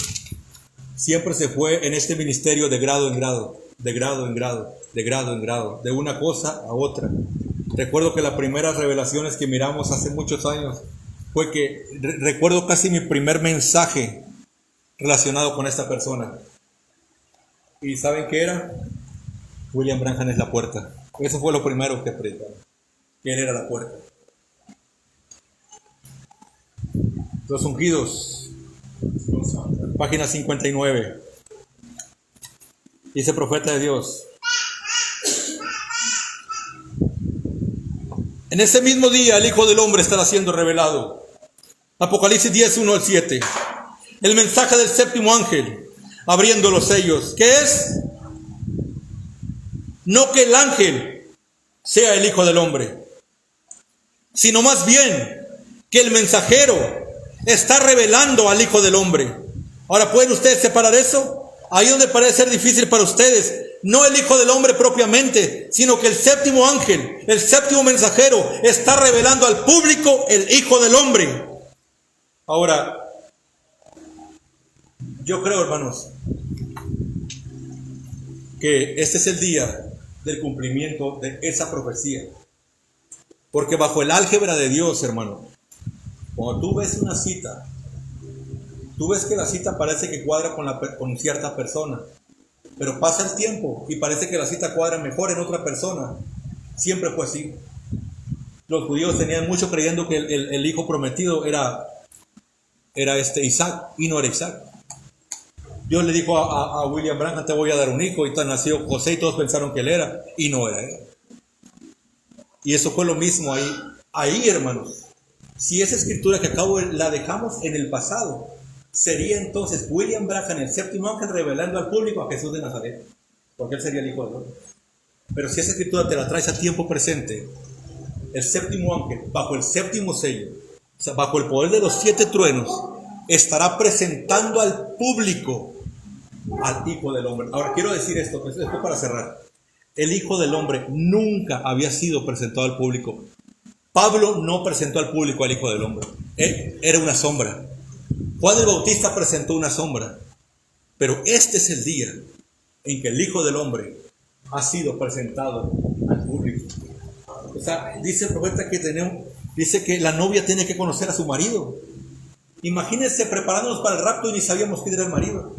Speaker 1: en este ministerio de grado en grado, de grado en grado, de grado en grado, de una cosa a otra. Recuerdo que las primeras revelaciones que miramos hace muchos años fue que recuerdo casi mi primer mensaje relacionado con esta persona. ¿Y saben qué era? William Branham es la puerta. Eso fue lo primero que predicaba. Él era la puerta. Los ungidos. Página 59. Dice profeta de Dios: en ese mismo día el Hijo del Hombre estará siendo revelado. Apocalipsis 10:1-7. El mensaje del séptimo ángel abriendo los sellos. ¿Qué es? No que el ángel sea el Hijo del Hombre, sino más bien que el mensajero está revelando al Hijo del Hombre. Ahora, ¿pueden ustedes separar eso? Ahí donde parece ser difícil para ustedes, no el Hijo del Hombre propiamente, sino que el séptimo ángel, el séptimo mensajero, está revelando al público el Hijo del Hombre. Ahora, yo creo, hermanos, que este es el día del cumplimiento de esa profecía. Porque bajo el álgebra de Dios, hermano, cuando tú ves una cita, tú ves que la cita parece que cuadra con cierta persona, pero pasa el tiempo y parece que la cita cuadra mejor en otra persona. Siempre fue así. Los judíos tenían mucho creyendo que el hijo prometido era Isaac, y no era Isaac. Dios le dijo a William Branham: te voy a dar un hijo, y nació José, y todos pensaron que él era, y no era él. Y eso fue lo mismo ahí, hermanos. Si esa escritura que acabo la dejamos en el pasado, sería entonces William Branham, el séptimo ángel, revelando al público a Jesús de Nazaret, porque él sería el Hijo de Dios. Pero si esa escritura te la traes a tiempo presente, el séptimo ángel, bajo el séptimo sello, o sea, bajo el poder de los 7 truenos, estará presentando al público al Hijo del Hombre. Ahora quiero decir esto para cerrar. el Hijo del Hombre nunca había sido presentado al público. Pablo no presentó al público al Hijo del Hombre. Él era una sombra. Juan el Bautista presentó una sombra. Pero este es el día en que el Hijo del Hombre ha sido presentado al público. O sea, dice el profeta dice que la novia tiene que conocer a su marido. Imagínense preparándonos para el rapto y ni sabíamos quién era el marido.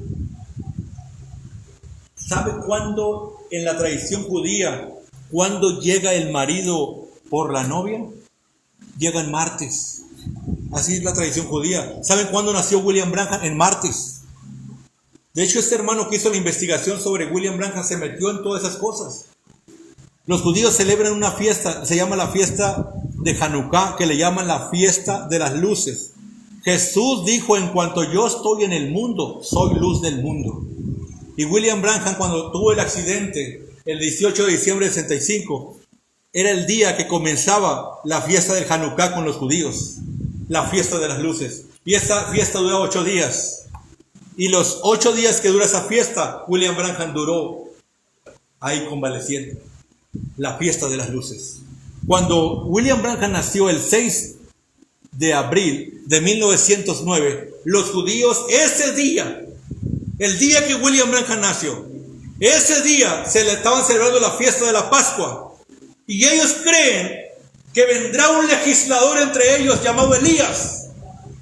Speaker 1: ¿Sabe cuándo en la tradición judía, cuándo llega el marido por la novia? Llega en martes. Así es la tradición judía. ¿Saben cuándo nació William Branham? En martes. De hecho, este hermano que hizo la investigación sobre William Branham se metió en todas esas cosas. Los judíos celebran una fiesta, se llama la fiesta de Hanukkah, que le llaman la fiesta de las luces. Jesús dijo: en cuanto yo estoy en el mundo, soy luz del mundo. Y William Branham, cuando tuvo el accidente, el 18 de diciembre del 65, era el día que comenzaba la fiesta del Hanukkah con los judíos, la fiesta de las luces. Y esa fiesta duraba 8 días. Y los 8 días que dura esa fiesta, William Branham duró ahí convaleciente. La fiesta de las luces. Cuando William Branham nació el 6 de abril de 1909, los judíos ese día, el día que William Branham nació, ese día se le estaban celebrando la fiesta de la Pascua. Y ellos creen que vendrá un legislador entre ellos llamado Elías.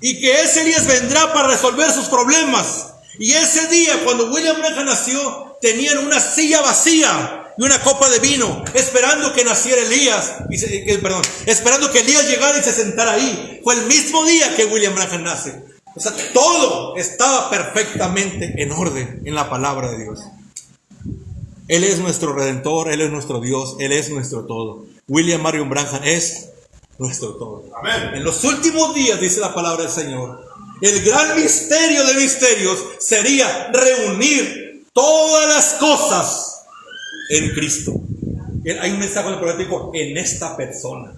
Speaker 1: Y que ese Elías vendrá para resolver sus problemas. Y ese día, cuando William Branham nació, tenían una silla vacía y una copa de vino, esperando que naciera Elías, esperando que Elías llegara y se sentara ahí. Fue el mismo día que William Branham nace. O sea, todo estaba perfectamente en orden en la palabra de Dios. Él es nuestro Redentor, Él es nuestro Dios, Él es nuestro todo. William Marion Branham es nuestro todo.
Speaker 2: Amén.
Speaker 1: En los últimos días, dice la palabra del Señor, el gran misterio de misterios sería reunir todas las cosas en Cristo. Hay un mensaje del profético en esta persona.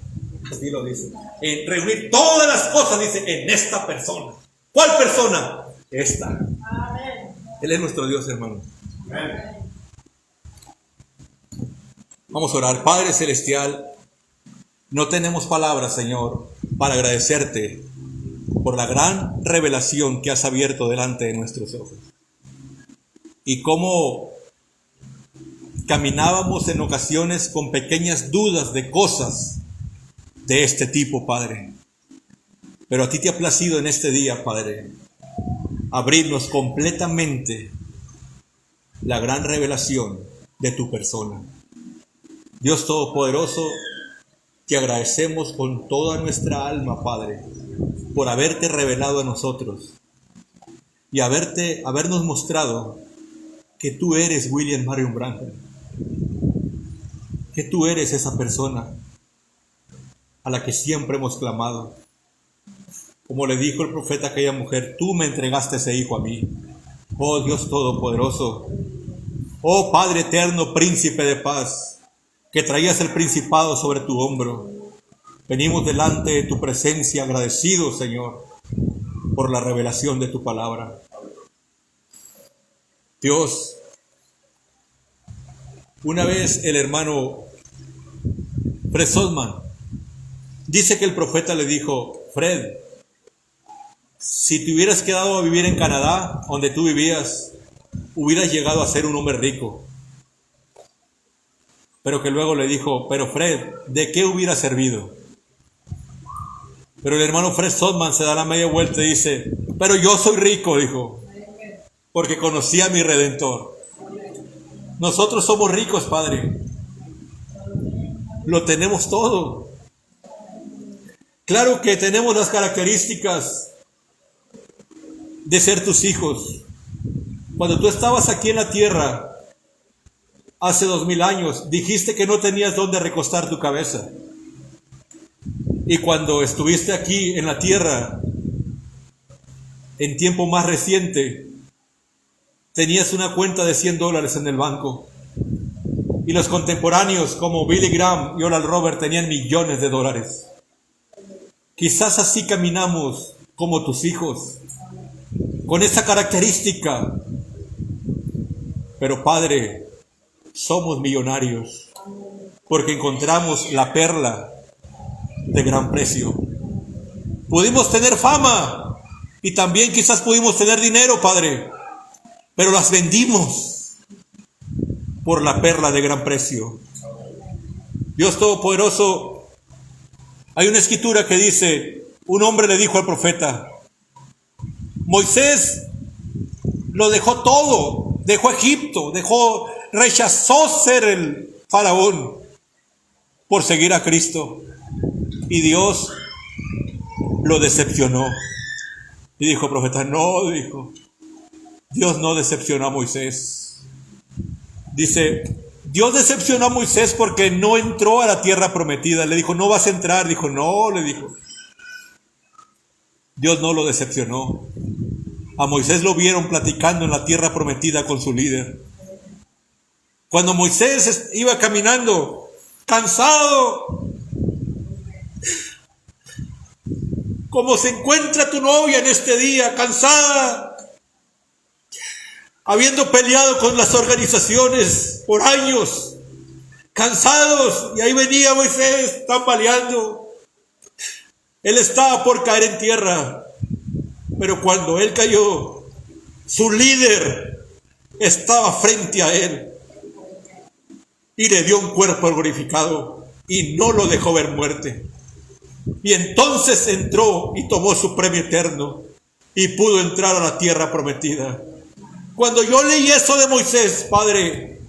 Speaker 1: Así lo dice. Reunir todas las cosas, dice, en esta persona. ¿Cuál persona? Esta. Amén. Él es nuestro Dios, hermano.
Speaker 2: Amén.
Speaker 1: Vamos a orar. Padre Celestial, no tenemos palabras, Señor, para agradecerte por la gran revelación que has abierto delante de nuestros ojos. Y cómo caminábamos en ocasiones con pequeñas dudas de cosas de este tipo, Padre. Pero a ti te ha placido en este día, Padre, abrirnos completamente la gran revelación de tu persona. Dios Todopoderoso, te agradecemos con toda nuestra alma, Padre, por haberte revelado a nosotros y habernos mostrado que tú eres William Marion Branham, que tú eres esa persona a la que siempre hemos clamado. Como le dijo el profeta a aquella mujer: tú me entregaste ese hijo a mí. Oh Dios Todopoderoso, oh Padre eterno, príncipe de paz, que traías el principado sobre tu hombro, venimos delante de tu presencia agradecidos, Señor, por la revelación de tu palabra. Dios, una vez el hermano Fred Sodman dice que el profeta le dijo: Fred, si te hubieras quedado a vivir en Canadá, donde tú vivías, hubieras llegado a ser un hombre rico. Pero que luego le dijo: pero Fred, ¿de qué hubiera servido? Pero el hermano Fred Sodman se da la media vuelta y dice: pero yo soy rico, dijo, porque conocí a mi Redentor. Nosotros somos ricos, Padre. Lo tenemos todo. Claro que tenemos las características de ser tus hijos. Cuando tú estabas aquí en la tierra, hace 2000 años, dijiste que no tenías dónde recostar tu cabeza. Y cuando estuviste aquí en la tierra, en tiempo más reciente, tenías una cuenta de $100 en el banco. Y los contemporáneos como Billy Graham y Oral Roberts tenían millones de dólares. Quizás así caminamos como tus hijos, con esa característica. Pero Padre, somos millonarios porque encontramos la perla de gran precio. Pudimos tener fama y también quizás pudimos tener dinero, Padre, pero las vendimos por la perla de gran precio. Dios Todopoderoso, hay una escritura que dice, un hombre le dijo al profeta, Moisés lo dejó todo, dejó Egipto, rechazó ser el faraón por seguir a Cristo. Y Dios lo decepcionó. Y dijo el profeta, no, dijo, Dios no decepcionó a Moisés. Dice, Dios decepcionó a Moisés porque no entró a la tierra prometida. Le dijo, no vas a entrar. Dijo, no, le dijo. Dios no lo decepcionó. A Moisés lo vieron platicando en la tierra prometida con su líder. Cuando Moisés iba caminando, cansado, como se encuentra tu novia en este día, cansada, habiendo peleado con las organizaciones por años, cansados, y ahí venía Moisés tambaleando. Él estaba por caer en tierra, pero cuando él cayó, su líder estaba frente a él y le dio un cuerpo glorificado y no lo dejó ver muerte. Y entonces entró y tomó su premio eterno y pudo entrar a la tierra prometida. Cuando yo leí eso de Moisés, Padre,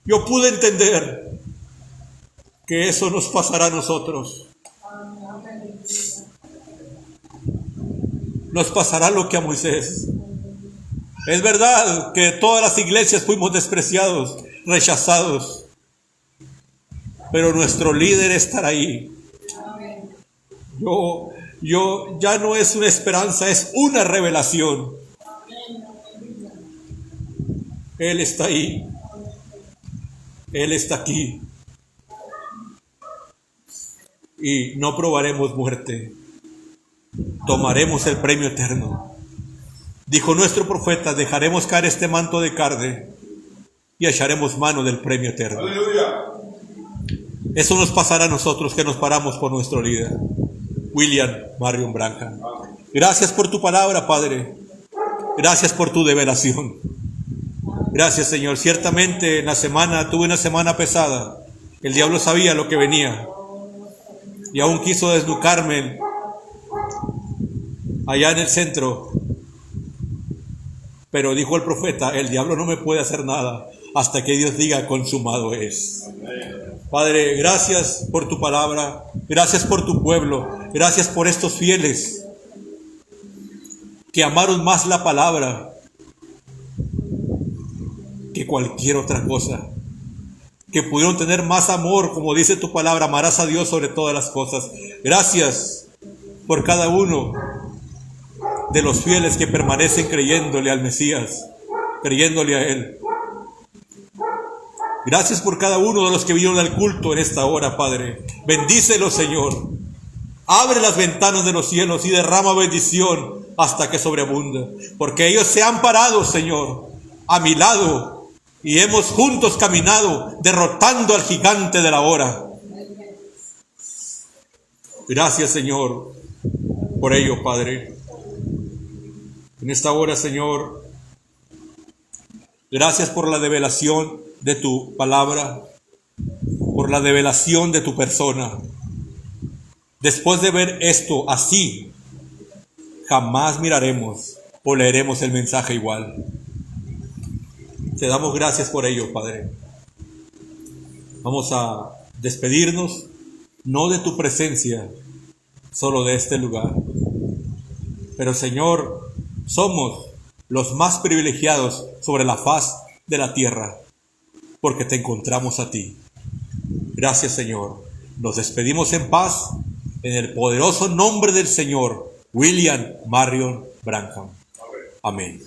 Speaker 1: yo pude entender que eso nos pasará a nosotros. Nos pasará lo que a Moisés. Es verdad que todas las iglesias fuimos despreciados, rechazados, pero nuestro líder estará ahí. Yo ya no es una esperanza, es una revelación. Él está ahí. Él está aquí. Y no probaremos muerte. Tomaremos el premio eterno. Dijo nuestro profeta, dejaremos caer este manto de carne y echaremos mano del premio eterno.
Speaker 2: Aleluya.
Speaker 1: Eso nos pasará a nosotros que nos paramos por nuestro líder, William Marion Branham. Gracias por tu palabra, Padre. Gracias por tu revelación. Gracias, Señor. Ciertamente en la semana, tuve una semana pesada. El diablo sabía lo que venía y aún quiso desnucarme allá en el centro. Pero dijo el profeta, el diablo no me puede hacer nada hasta que Dios diga consumado es. Padre, gracias por tu palabra, gracias por tu pueblo, gracias por estos fieles que amaron más la palabra que cualquier otra cosa, que pudieron tener más amor, como dice tu palabra, amarás a Dios sobre todas las cosas. Gracias por cada uno de los fieles que permanecen creyéndole al Mesías, creyéndole a Él. Gracias por cada uno de los que vinieron al culto en esta hora, Padre. Bendícelos, Señor. Abre las ventanas de los cielos y derrama bendición hasta que sobreabunda. Porque ellos se han parado, Señor, a mi lado y hemos juntos caminado derrotando al gigante de la hora. Gracias, Señor, por ello, Padre. En esta hora, Señor, gracias por la revelación de tu palabra, por la revelación de tu persona. Después de ver esto así, jamás miraremos o leeremos el mensaje igual. Te damos gracias por ello, Padre. Vamos a despedirnos, no de tu presencia, solo de este lugar. Pero, Señor, somos los más privilegiados sobre la faz de la tierra, porque te encontramos a ti. Gracias, Señor. Nos despedimos en paz, en el poderoso nombre del Señor, William Marion Branham. Amén.